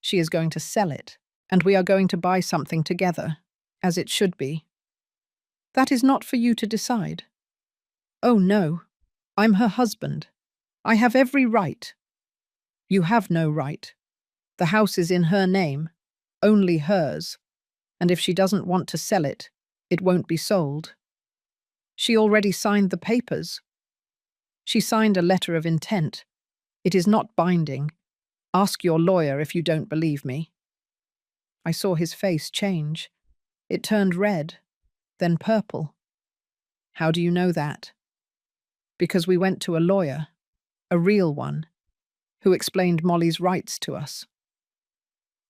She is going to sell it, and we are going to buy something together, as it should be. That is not for you to decide." "Oh no, I'm her husband. I have every right." "You have no right. The house is in her name, only hers, and if she doesn't want to sell it, it won't be sold." "She already signed the papers." "She signed a letter of intent. It is not binding. Ask your lawyer if you don't believe me." I saw his face change. It turned red, then purple. "How do you know that?" "Because we went to a lawyer, a real one, who explained Molly's rights to us."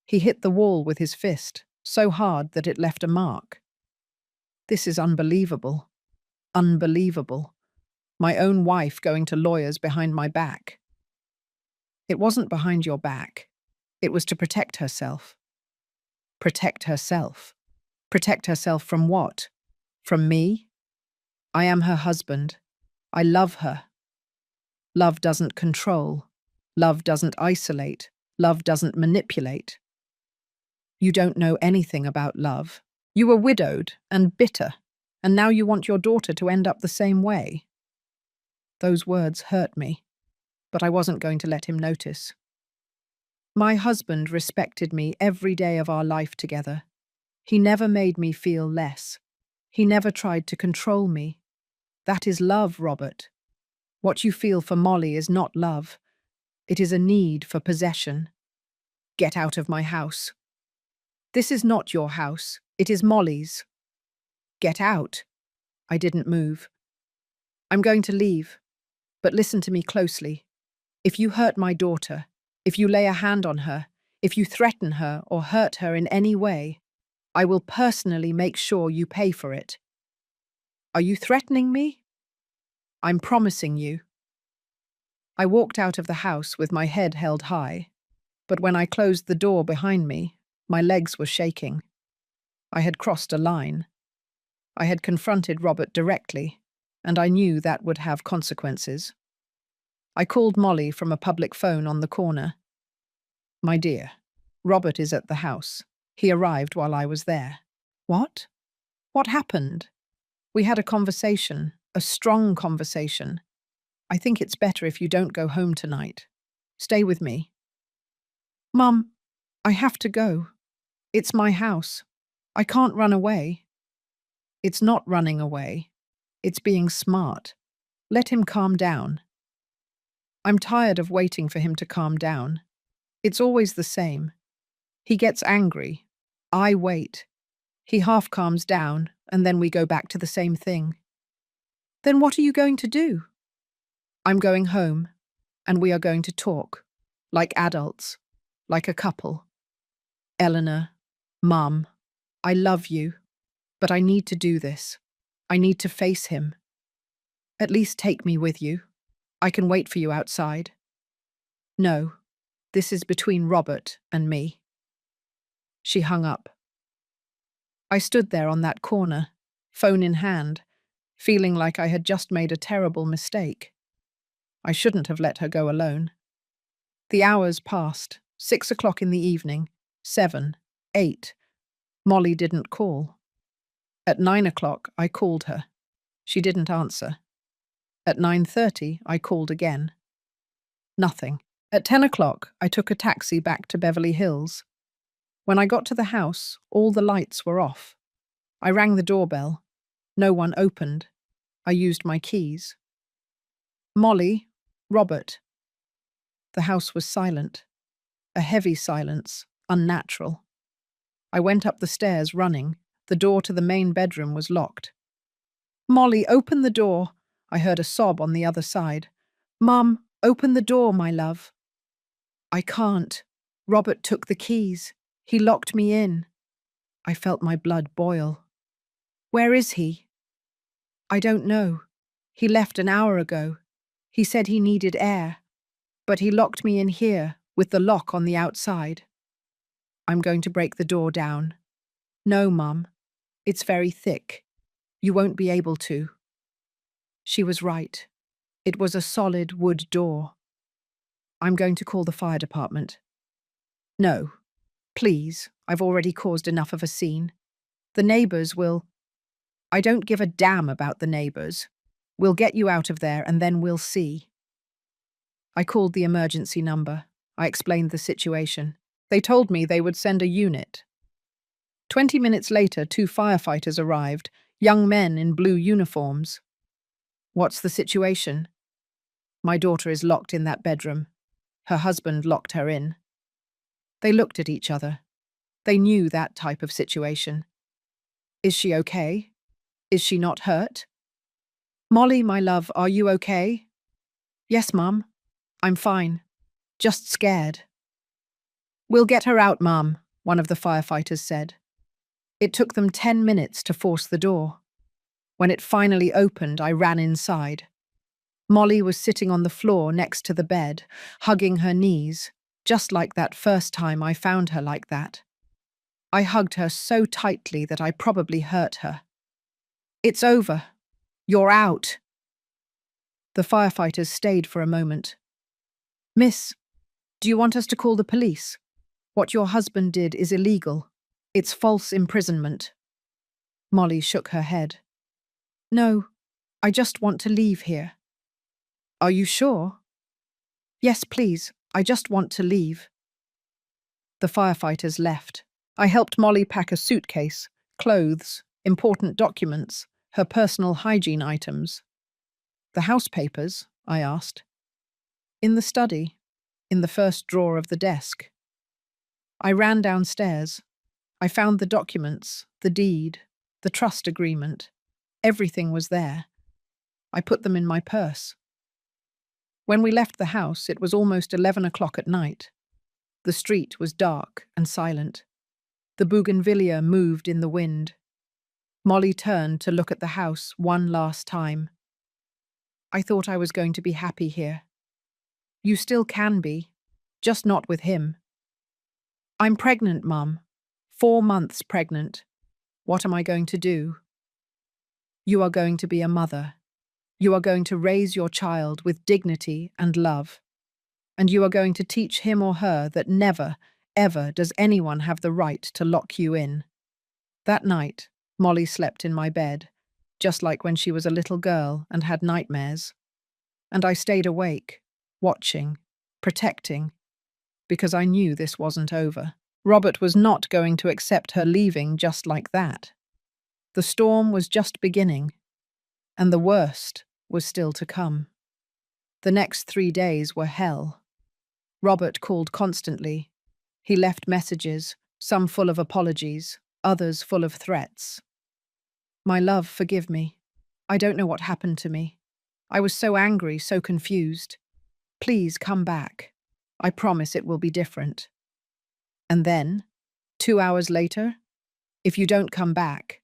He hit the wall with his fist, so hard that it left a mark. "This is unbelievable. Unbelievable. My own wife going to lawyers behind my back." "It wasn't behind your back. It was to protect herself." "Protect herself? Protect herself from what? From me? I am her husband. I love her. Love doesn't control. Love doesn't isolate. Love doesn't manipulate." "You don't know anything about love. You were widowed and bitter, and now you want your daughter to end up the same way." Those words hurt me. but I wasn't going to let him notice. My husband respected me every day of our life together. He never made me feel less. He never tried to control me. That is love, Robert. What you feel for Molly is not love. It is a need for possession. Get out of my house. This is not your house. It is Molly's. Get out. I didn't move. I'm going to leave, but listen to me closely. If you hurt my daughter, if you lay a hand on her, if you threaten her or hurt her in any way, I will personally make sure you pay for it. Are you threatening me? I'm promising you. I walked out of the house with my head held high, but when I closed the door behind me, my legs were shaking. I had crossed a line. I had confronted Robert directly, and I knew that would have consequences. I called Molly from a public phone on the corner. My dear, Robert is at the house. He arrived while I was there. What? What happened? We had a conversation, a strong conversation. I think it's better if you don't go home tonight. Stay with me. Mum, I have to go. It's my house. I can't run away. It's not running away. It's being smart. Let him calm down. I'm tired of waiting for him to calm down. It's always the same. He gets angry. I wait. He half calms down, and then we go back to the same thing. Then what are you going to do? I'm going home, and we are going to talk, like adults, like a couple. Eleanor, Mum, I love you, but I need to do this. I need to face him. At least take me with you. I can wait for you outside. No, this is between Robert and me. She hung up. I stood there on that corner, phone in hand, feeling like I had just made a terrible mistake. I shouldn't have let her go alone. The hours passed, 6 o'clock in the evening, 7, 8. Molly didn't call. At 9 o'clock, I called her. She didn't answer. At 9:30, I called again. Nothing. At 10 o'clock, I took a taxi back to Beverly Hills. When I got to the house, all the lights were off. I rang the doorbell. No one opened. I used my keys. Molly, Robert. The house was silent. A heavy silence, unnatural. I went up the stairs running. The door to the main bedroom was locked. Molly, open the door. I heard a sob on the other side. Mum, open the door, my love. I can't. Robert took the keys. He locked me in. I felt my blood boil. Where is he? I don't know. He left an hour ago. He said he needed air. But he locked me in here, with the lock on the outside. I'm going to break the door down. No, Mum. It's very thick. You won't be able to. She was right. It was a solid wood door. I'm going to call the fire department. No. Please, I've already caused enough of a scene. The neighbors will... I don't give a damn about the neighbors. We'll get you out of there and then we'll see. I called the emergency number. I explained the situation. They told me they would send a unit. 20 minutes later, 2 firefighters arrived, young men in blue uniforms. What's the situation? My daughter is locked in that bedroom. Her husband locked her in. They looked at each other. They knew that type of situation. Is she okay? Is she not hurt? Molly, my love, are you okay? Yes, Mum. I'm fine. Just scared. We'll get her out, Mum, one of the firefighters said. It took them 10 minutes to force the door. When it finally opened, I ran inside. Molly was sitting on the floor next to the bed, hugging her knees, just like that first time I found her like that. I hugged her so tightly that I probably hurt her. It's over. You're out. The firefighters stayed for a moment. Miss, do you want us to call the police? What your husband did is illegal. It's false imprisonment. Molly shook her head. No, I just want to leave here. Are you sure? Yes, please. I just want to leave. The firefighters left. I helped Molly pack a suitcase, clothes, important documents, her personal hygiene items. The house papers? I asked. In the study, in the first drawer of the desk. I ran downstairs. I found the documents, the deed, the trust agreement. Everything was there. I put them in my purse. When we left the house, it was almost 11 o'clock at night. The street was dark and silent. The bougainvillea moved in the wind. Molly turned to look at the house one last time. I thought I was going to be happy here. You still can be, just not with him. I'm pregnant, Mum. 4 months pregnant. What am I going to do? You are going to be a mother. You are going to raise your child with dignity and love. And you are going to teach him or her that never, ever does anyone have the right to lock you in. That night, Molly slept in my bed, just like when she was a little girl and had nightmares. And I stayed awake, watching, protecting, because I knew this wasn't over. Robert was not going to accept her leaving just like that. The storm was just beginning, and the worst was still to come. The next 3 days were hell. Robert called constantly. He left messages, some full of apologies, others full of threats. My love, forgive me. I don't know what happened to me. I was so angry, so confused. Please come back. I promise it will be different. And then, 2 hours later, if you don't come back,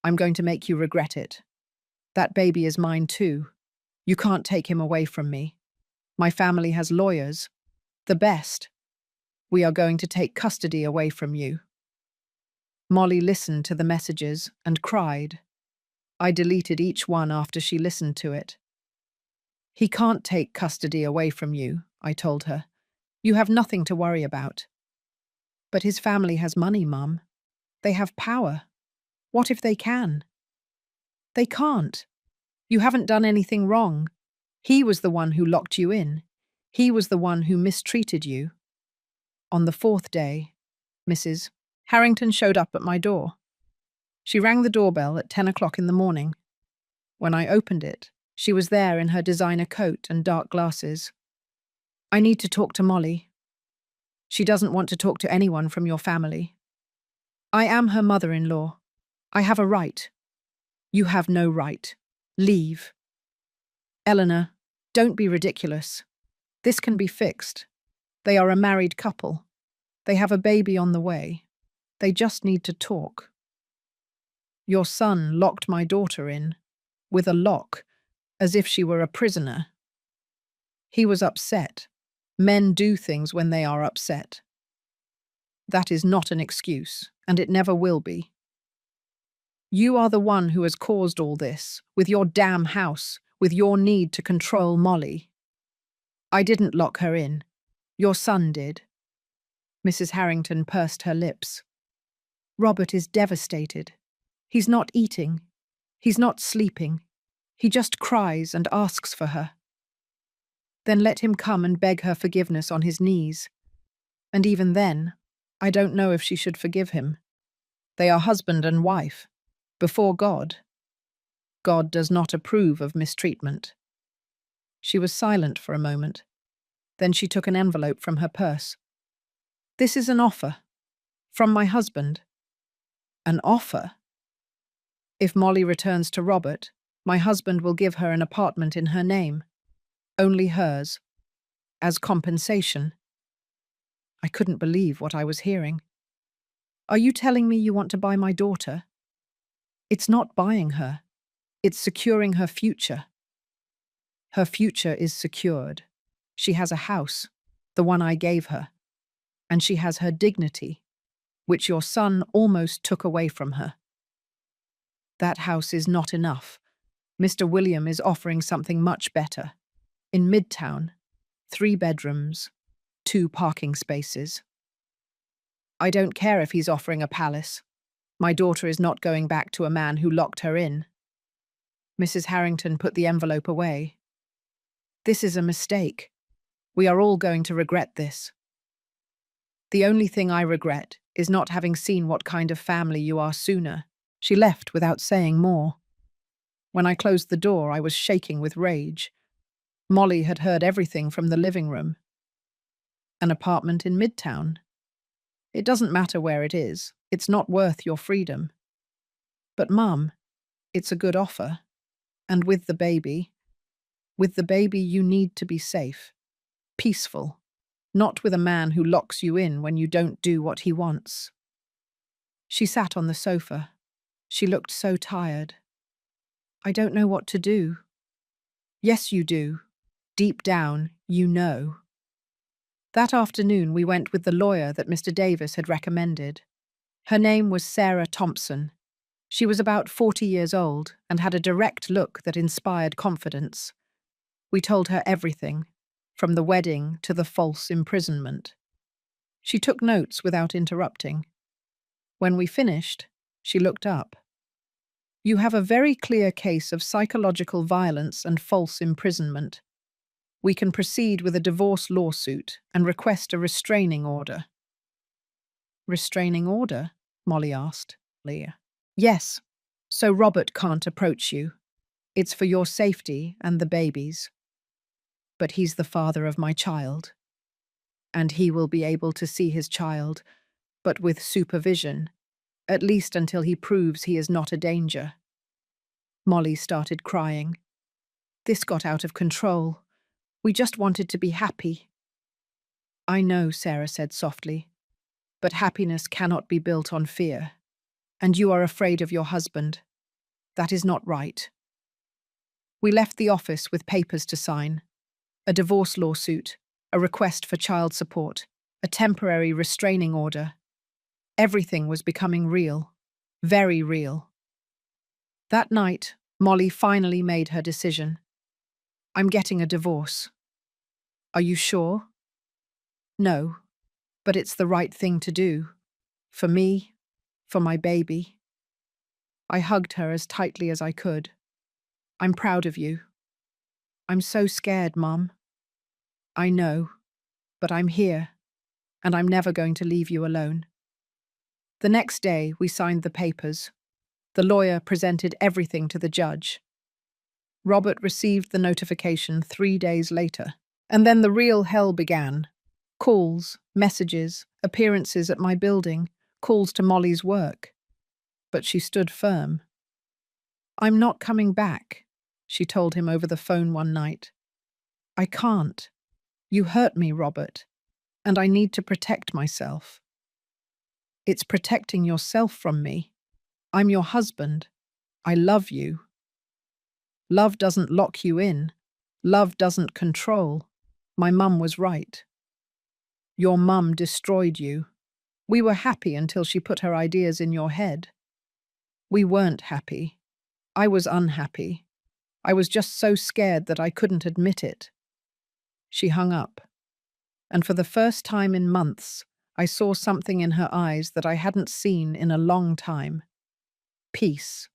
I'm going to make you regret it. That baby is mine too. You can't take him away from me. My family has lawyers. The best. We are going to take custody away from you. Molly listened to the messages and cried. I deleted each one after she listened to it. He can't take custody away from you, I told her. You have nothing to worry about. But his family has money, Mum. They have power. What if they can? They can't. You haven't done anything wrong. He was the one who locked you in. He was the one who mistreated you. On the 4th day, Mrs. Harrington showed up at my door. She rang the doorbell at 10 o'clock in the morning. When I opened it, she was there in her designer coat and dark glasses. I need to talk to Molly. She doesn't want to talk to anyone from your family. I am her mother-in-law. I have a right. You have no right. Leave. Eleanor, don't be ridiculous. This can be fixed. They are a married couple. They have a baby on the way. They just need to talk. Your son locked my daughter in, with a lock, as if she were a prisoner. He was upset. Men do things when they are upset. That is not an excuse, and it never will be. You are the one who has caused all this, with your damn house, with your need to control Molly. I didn't lock her in. Your son did. Mrs. Harrington pursed her lips. Robert is devastated. He's not eating. He's not sleeping. He just cries and asks for her. Then let him come and beg her forgiveness on his knees. And even then, I don't know if she should forgive him. They are husband and wife, before God. God does not approve of mistreatment. She was silent for a moment. Then she took an envelope from her purse. This is an offer. From my husband. An offer? If Molly returns to Robert, my husband will give her an apartment in her name. Only hers. As compensation. I couldn't believe what I was hearing. Are you telling me you want to buy my daughter? It's not buying her. It's securing her future. Her future is secured. She has a house, the one I gave her. And she has her dignity, which your son almost took away from her. That house is not enough. Mr. William is offering something much better. In Midtown, 3 bedrooms, 2 parking spaces. I don't care if he's offering a palace. My daughter is not going back to a man who locked her in. Mrs. Harrington put the envelope away. This is a mistake. We are all going to regret this. The only thing I regret is not having seen what kind of family you are sooner. She left without saying more. When I closed the door, I was shaking with rage. Molly had heard everything from the living room. An apartment in Midtown. It doesn't matter where it is. It's not worth your freedom. But, Mum, it's a good offer. And with the baby you need to be safe, peaceful, not with a man who locks you in when you don't do what he wants. She sat on the sofa. She looked so tired. I don't know what to do. Yes, you do. Deep down, you know. That afternoon, we went with the lawyer that Mr. Davis had recommended. Her name was Sarah Thompson. She was about 40 years old and had a direct look that inspired confidence. We told her everything, from the wedding to the false imprisonment. She took notes without interrupting. When we finished, she looked up. You have a very clear case of psychological violence and false imprisonment. We can proceed with a divorce lawsuit and request a restraining order. Restraining order? Molly asked. Leah. Yes, so Robert can't approach you. It's for your safety and the baby's. But he's the father of my child. And he will be able to see his child, but with supervision, at least until he proves he is not a danger. Molly started crying. This got out of control. We just wanted to be happy. I know, Sarah said softly, but happiness cannot be built on fear. And you are afraid of your husband. That is not right. We left the office with papers to sign. A divorce lawsuit, a request for child support, a temporary restraining order. Everything was becoming real, very real. That night, Molly finally made her decision. I'm getting a divorce. Are you sure? No, but it's the right thing to do. For me, for my baby. I hugged her as tightly as I could. I'm proud of you. I'm so scared, Mum. I know, but I'm here, and I'm never going to leave you alone. The next day, we signed the papers. The lawyer presented everything to the judge. Robert received the notification 3 days later. And then the real hell began. Calls, messages, appearances at my building, calls to Molly's work. But she stood firm. I'm not coming back, she told him over the phone one night. I can't. You hurt me, Robert, and I need to protect myself. It's protecting yourself from me. I'm your husband. I love you. Love doesn't lock you in. Love doesn't control. My mum was right. Your mum destroyed you. We were happy until she put her ideas in your head. We weren't happy. I was unhappy. I was just so scared that I couldn't admit it. She hung up. And for the first time in months, I saw something in her eyes that I hadn't seen in a long time. Peace.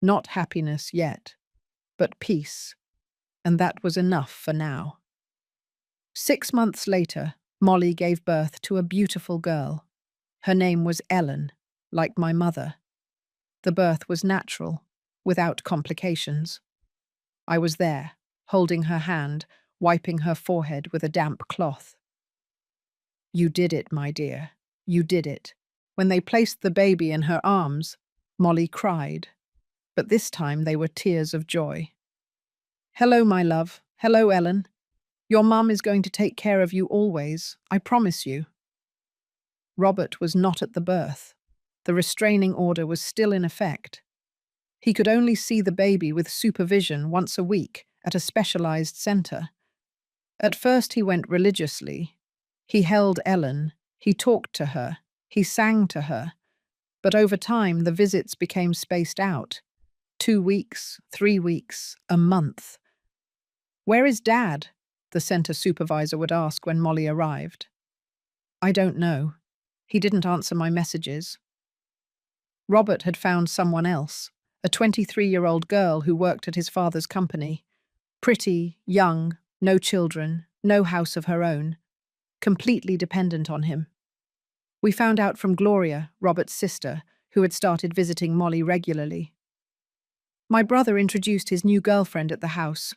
Not happiness yet, but peace. And that was enough for now. 6 months later, Molly gave birth to a beautiful girl. Her name was Ellen, like my mother. The birth was natural, without complications. I was there, holding her hand, wiping her forehead with a damp cloth. You did it, my dear. You did it. When they placed the baby in her arms, Molly cried. But this time they were tears of joy. Hello, my love. Hello, Ellen. Your mum is going to take care of you always, I promise you. Robert was not at the birth. The restraining order was still in effect. He could only see the baby with supervision once a week at a specialized center. At first he went religiously. He held Ellen, he talked to her, he sang to her. But over time the visits became spaced out. 2 weeks, 3 weeks, a month. Where is Dad? The center supervisor would ask when Molly arrived. I don't know. He didn't answer my messages. Robert had found someone else, a 23-year-old girl who worked at his father's company. Pretty, young, no children, no house of her own, completely dependent on him. We found out from Gloria, Robert's sister, who had started visiting Molly regularly. My brother introduced his new girlfriend at the house.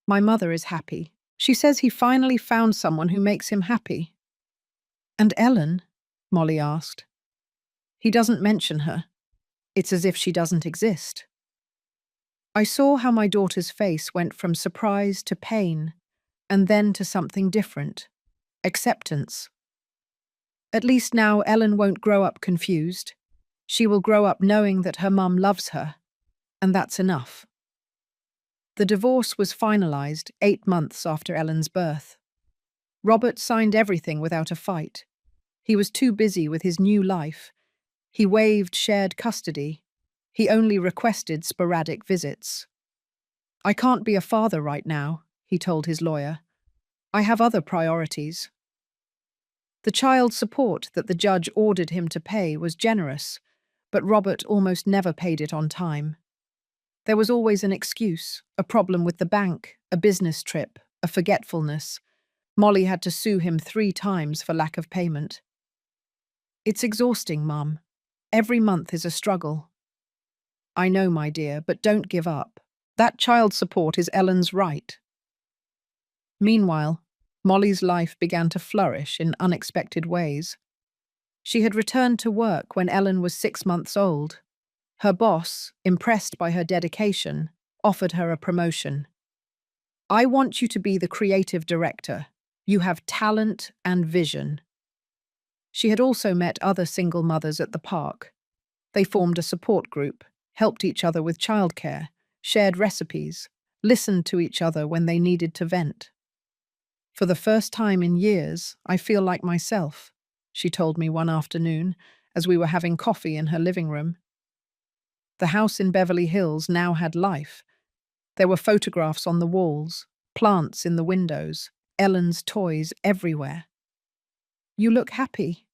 My mother is happy. She says he finally found someone who makes him happy. And Ellen? Molly asked. He doesn't mention her. It's as if she doesn't exist. I saw how my daughter's face went from surprise to pain, and then to something different. Acceptance. At least now Ellen won't grow up confused. She will grow up knowing that her mum loves her, and that's enough. The divorce was finalized 8 months after Ellen's birth. Robert signed everything without a fight. He was too busy with his new life. He waived shared custody. He only requested sporadic visits. I can't be a father right now, he told his lawyer. I have other priorities. The child support that the judge ordered him to pay was generous, but Robert almost never paid it on time. There was always an excuse, a problem with the bank, a business trip, a forgetfulness. Molly had to sue him 3 times for lack of payment. It's exhausting, Mum. Every month is a struggle. I know, my dear, but don't give up. That child support is Ellen's right. Meanwhile, Molly's life began to flourish in unexpected ways. She had returned to work when Ellen was 6 months old. Her boss, impressed by her dedication, offered her a promotion. I want you to be the creative director. You have talent and vision. She had also met other single mothers at the park. They formed a support group, helped each other with childcare, shared recipes, listened to each other when they needed to vent. For the first time in years, I feel like myself, she told me one afternoon as we were having coffee in her living room. The house in Beverly Hills now had life. There were photographs on the walls, plants in the windows, Ellen's toys everywhere. You look happy.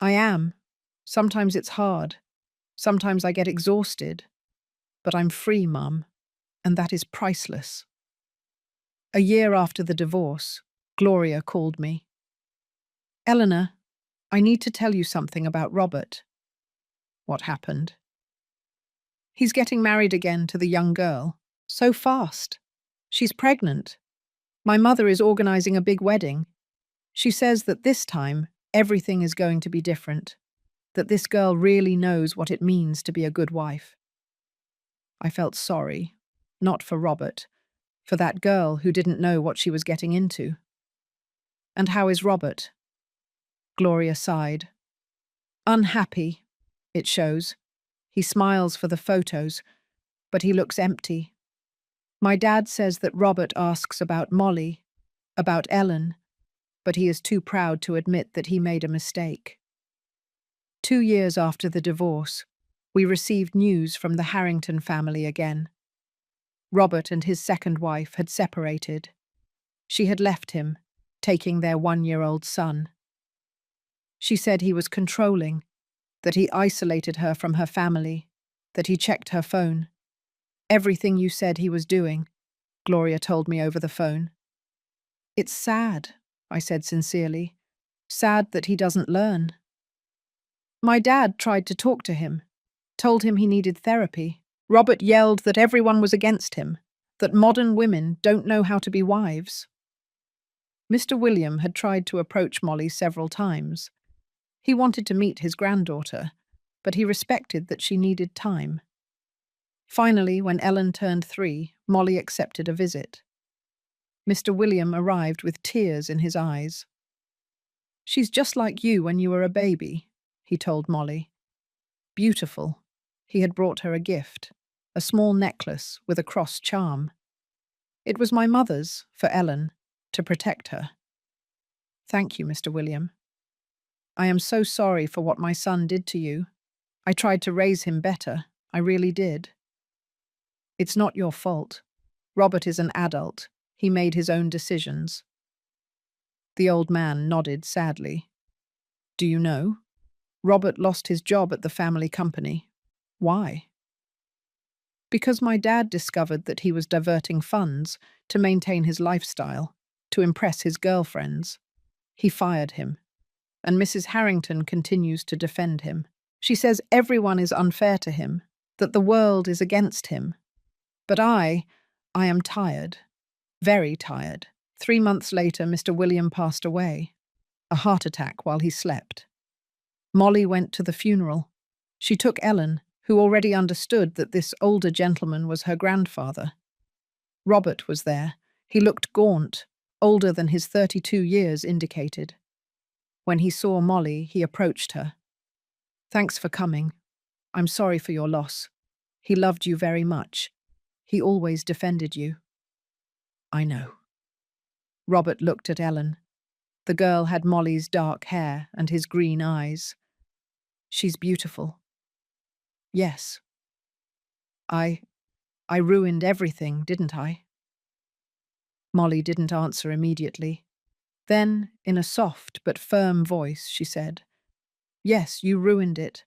I am. Sometimes it's hard. Sometimes I get exhausted. But I'm free, Mum, and that is priceless. A year after the divorce, Gloria called me. Eleanor, I need to tell you something about Robert. What happened? He's getting married again to the young girl. So fast. She's pregnant. My mother is organizing a big wedding. She says that this time, everything is going to be different. That this girl really knows what it means to be a good wife. I felt sorry, not for Robert, for that girl who didn't know what she was getting into. And how is Robert? Gloria sighed. Unhappy, it shows. He smiles for the photos, but he looks empty. My dad says that Robert asks about Molly, about Ellen, but he is too proud to admit that he made a mistake. 2 years after the divorce, we received news from the Harrington family again. Robert and his second wife had separated. She had left him, taking their 1-year-old son. She said he was controlling, that he isolated her from her family, that he checked her phone. Everything you said he was doing, Gloria told me over the phone. It's sad, I said sincerely. Sad that he doesn't learn. My dad tried to talk to him, told him he needed therapy. Robert yelled that everyone was against him, that modern women don't know how to be wives. Mr. William had tried to approach Molly several times. He wanted to meet his granddaughter, but he respected that she needed time. Finally, when Ellen turned 3, Molly accepted a visit. Mr. William arrived with tears in his eyes. She's just like you when you were a baby, he told Molly. Beautiful. He had brought her a gift, a small necklace with a cross charm. It was my mother's, for Ellen, to protect her. Thank you, Mr. William. I am so sorry for what my son did to you. I tried to raise him better. I really did. It's not your fault. Robert is an adult. He made his own decisions. The old man nodded sadly. Do you know? Robert lost his job at the family company. Why? Because my dad discovered that he was diverting funds to maintain his lifestyle. to impress his girlfriends. He fired him, and Mrs. Harrington continues to defend him. She says everyone is unfair to him, that the world is against him. But I am tired, very tired. 3 months later, Mr. William passed away, a heart attack while he slept. Molly went to the funeral. She took Ellen, who already understood that this older gentleman was her grandfather. Robert was there. He looked gaunt, older than his 32 years indicated. When he saw Molly, he approached her. "Thanks for coming. I'm sorry for your loss. He loved you very much. He always defended you." "I know." Robert looked at Ellen. The girl had Molly's dark hair and his green eyes. "She's beautiful." "Yes. I ruined everything, didn't I?" Molly didn't answer immediately. Then, in a soft but firm voice, she said, "Yes, you ruined it,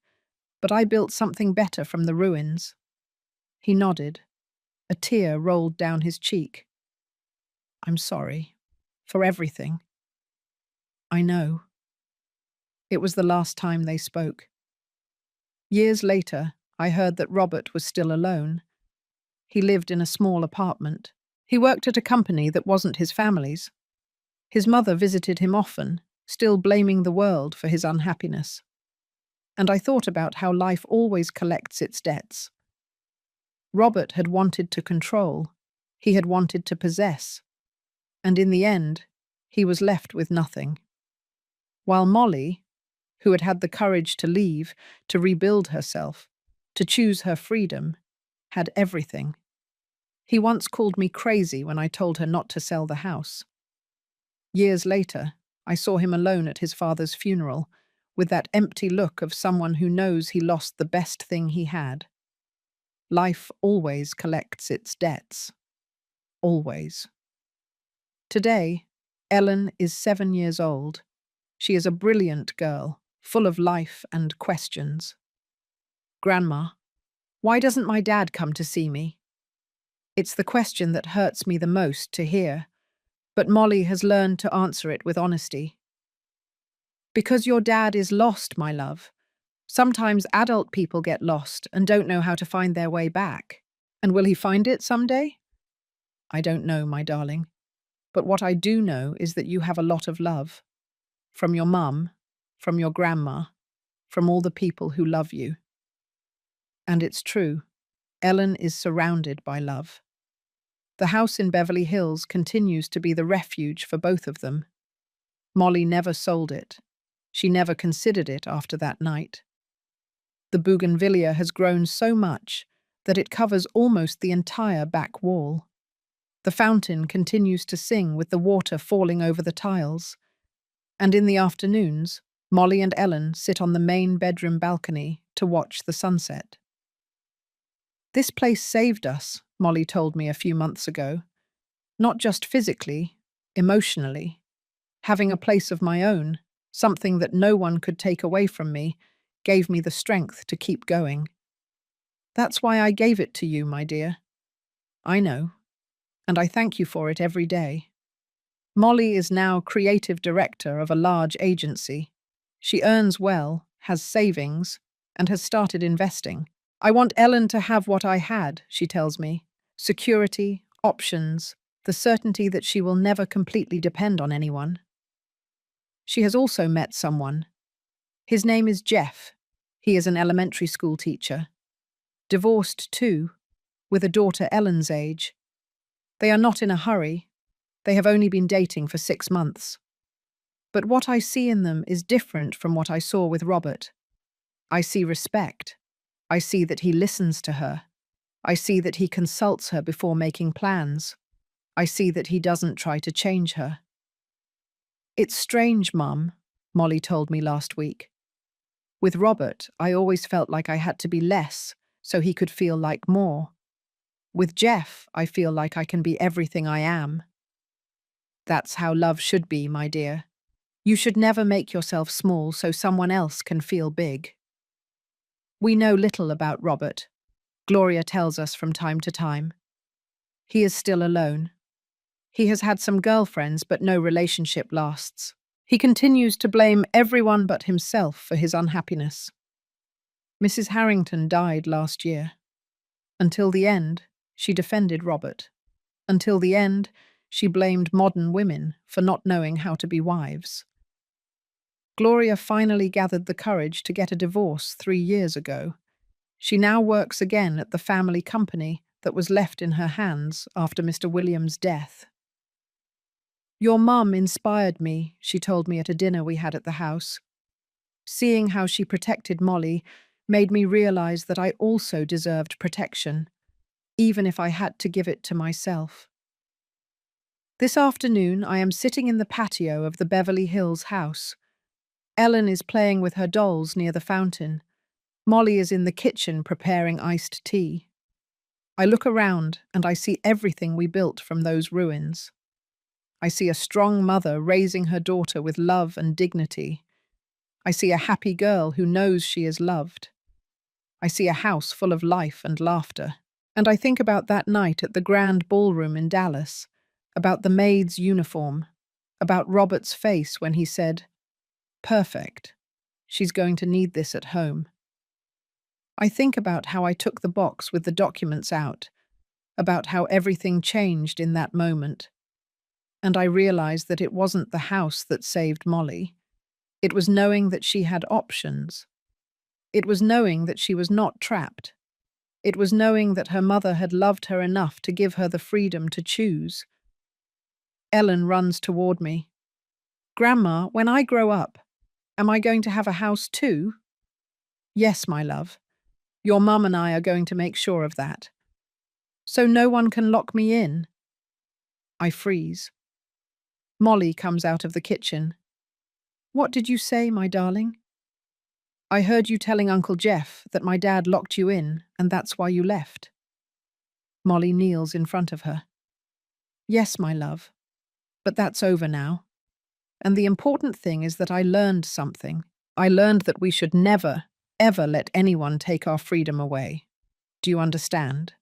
but I built something better from the ruins." He nodded. A tear rolled down his cheek. "I'm sorry. For everything." "I know." It was the last time they spoke. Years later, I heard that Robert was still alone. He lived in a small apartment. He worked at a company that wasn't his family's. His mother visited him often, still blaming the world for his unhappiness. And I thought about how life always collects its debts. Robert had wanted to control. He had wanted to possess. And in the end, he was left with nothing. While Molly, who had had the courage to leave, to rebuild herself, to choose her freedom, had everything. He once called me crazy when I told her not to sell the house. Years later, I saw him alone at his father's funeral, with that empty look of someone who knows he lost the best thing he had. Life always collects its debts. Always. Today, Ellen is 7 years old. She is a brilliant girl, full of life and questions. "Grandma, why doesn't my dad come to see me?" It's the question that hurts me the most to hear, but Molly has learned to answer it with honesty. "Because your dad is lost, my love. Sometimes adult people get lost and don't know how to find their way back. And will he find it someday?" "I don't know, my darling. But what I do know is that you have a lot of love. From your mum, from your grandma, from all the people who love you." And it's true. Ellen is surrounded by love. The house in Beverly Hills continues to be the refuge for both of them. Molly never sold it. She never considered it after that night. The bougainvillea has grown so much that it covers almost the entire back wall. The fountain continues to sing with the water falling over the tiles. And in the afternoons, Molly and Ellen sit on the main bedroom balcony to watch the sunset. "This place saved us," Molly told me a few months ago. "Not just physically, emotionally. Having a place of my own, something that no one could take away from me, gave me the strength to keep going. That's why I gave it to you, my dear. I know, and I thank you for it every day." Molly is now creative director of a large agency. She earns well, has savings, and has started investing. "I want Ellen to have what I had," she tells me. Security, options, the certainty that she will never completely depend on anyone. She has also met someone. His name is Jeff. He is an elementary school teacher. Divorced too, with a daughter Ellen's age. They are not in a hurry. They have only been dating for 6 months. But what I see in them is different from what I saw with Robert. I see respect. I see that he listens to her. I see that he consults her before making plans. I see that he doesn't try to change her. "It's strange, Mum," Molly told me last week. "With Robert, I always felt like I had to be less so he could feel like more. With Jeff, I feel like I can be everything I am." That's how love should be, my dear. You should never make yourself small so someone else can feel big. We know little about Robert. Gloria tells us from time to time. He is still alone. He has had some girlfriends, but no relationship lasts. He continues to blame everyone but himself for his unhappiness. Mrs. Harrington died last year. Until the end, she defended Robert. Until the end, she blamed modern women for not knowing how to be wives. Gloria finally gathered the courage to get a divorce 3 years ago. She now works again at the family company that was left in her hands after Mr. Williams' death. "Your mum inspired me," she told me at a dinner we had at the house. "Seeing how she protected Molly made me realize that I also deserved protection, even if I had to give it to myself." This afternoon, I am sitting in the patio of the Beverly Hills house. Ellen is playing with her dolls near the fountain. Molly is in the kitchen preparing iced tea. I look around and I see everything we built from those ruins. I see a strong mother raising her daughter with love and dignity. I see a happy girl who knows she is loved. I see a house full of life and laughter. And I think about that night at the Grand Ballroom in Dallas, about the maid's uniform, about Robert's face when he said, "Perfect. She's going to need this at home." I think about how I took the box with the documents out, about how everything changed in that moment. And I realized that it wasn't the house that saved Molly. It was knowing that she had options. It was knowing that she was not trapped. It was knowing that her mother had loved her enough to give her the freedom to choose. Ellen runs toward me. "Grandma, when I grow up, am I going to have a house too?" "Yes, my love. Your mum and I are going to make sure of that. So no one can lock me in." I freeze. Molly comes out of the kitchen. "What did you say, my darling?" "I heard you telling Uncle Jeff that my dad locked you in, and that's why you left." Molly kneels in front of her. "Yes, my love. But that's over now. And the important thing is that I learned something. I learned that we should never, ever let anyone take our freedom away. Do you understand?"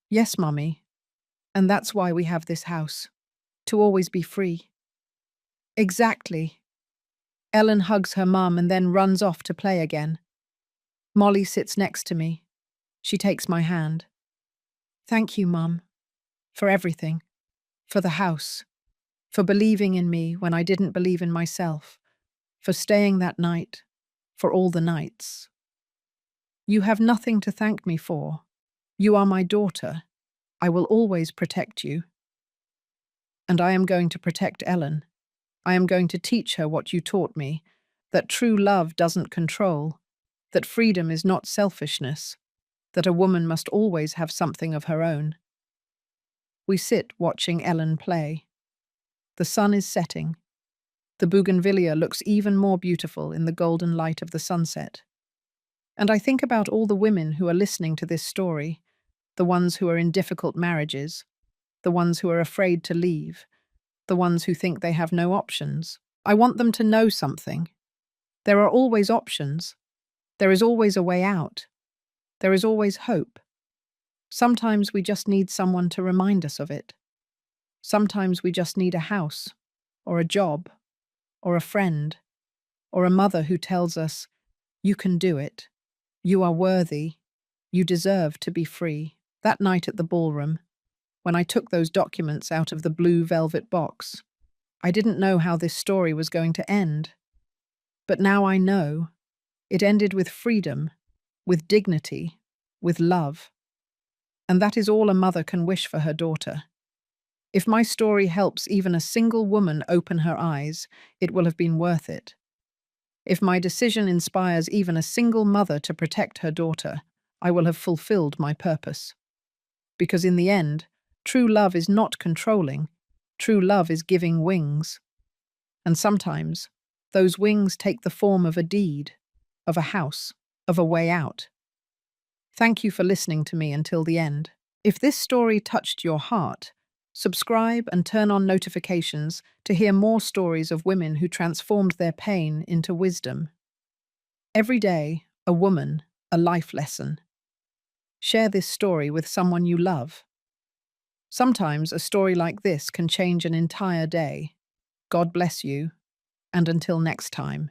"Yes, Mummy. And that's why we have this house. To always be free." "Exactly." Ellen hugs her mum and then runs off to play again. Molly sits next to me. She takes my hand. "Thank you, Mum, for everything. For the house. For believing in me when I didn't believe in myself. For staying that night. For all the nights. You have nothing to thank me for. You are my daughter. I will always protect you. And I am going to protect Ellen. I am going to teach her what you taught me, that true love doesn't control, that freedom is not selfishness, that a woman must always have something of her own." We sit watching Ellen play. The sun is setting. The bougainvillea looks even more beautiful in the golden light of the sunset. And I think about all the women who are listening to this story, the ones who are in difficult marriages, the ones who are afraid to leave, the ones who think they have no options. I want them to know something. There are always options. There is always a way out. There is always hope. Sometimes we just need someone to remind us of it. Sometimes we just need a house, or a job, or a friend, or a mother who tells us, "You can do it. You are worthy. You deserve to be free." That night at the ballroom, when I took those documents out of the blue velvet box, I didn't know how this story was going to end. But now I know. It ended with freedom, with dignity, with love. And that is all a mother can wish for her daughter. If my story helps even a single woman open her eyes, it will have been worth it. If my decision inspires even a single mother to protect her daughter, I will have fulfilled my purpose. Because in the end, true love is not controlling. True love is giving wings. And sometimes, those wings take the form of a deed, of a house, of a way out. Thank you for listening to me until the end. If this story touched your heart, subscribe and turn on notifications to hear more stories of women who transformed their pain into wisdom. Every day, a woman, a life lesson. Share this story with someone you love. Sometimes a story like this can change an entire day. God bless you, and until next time.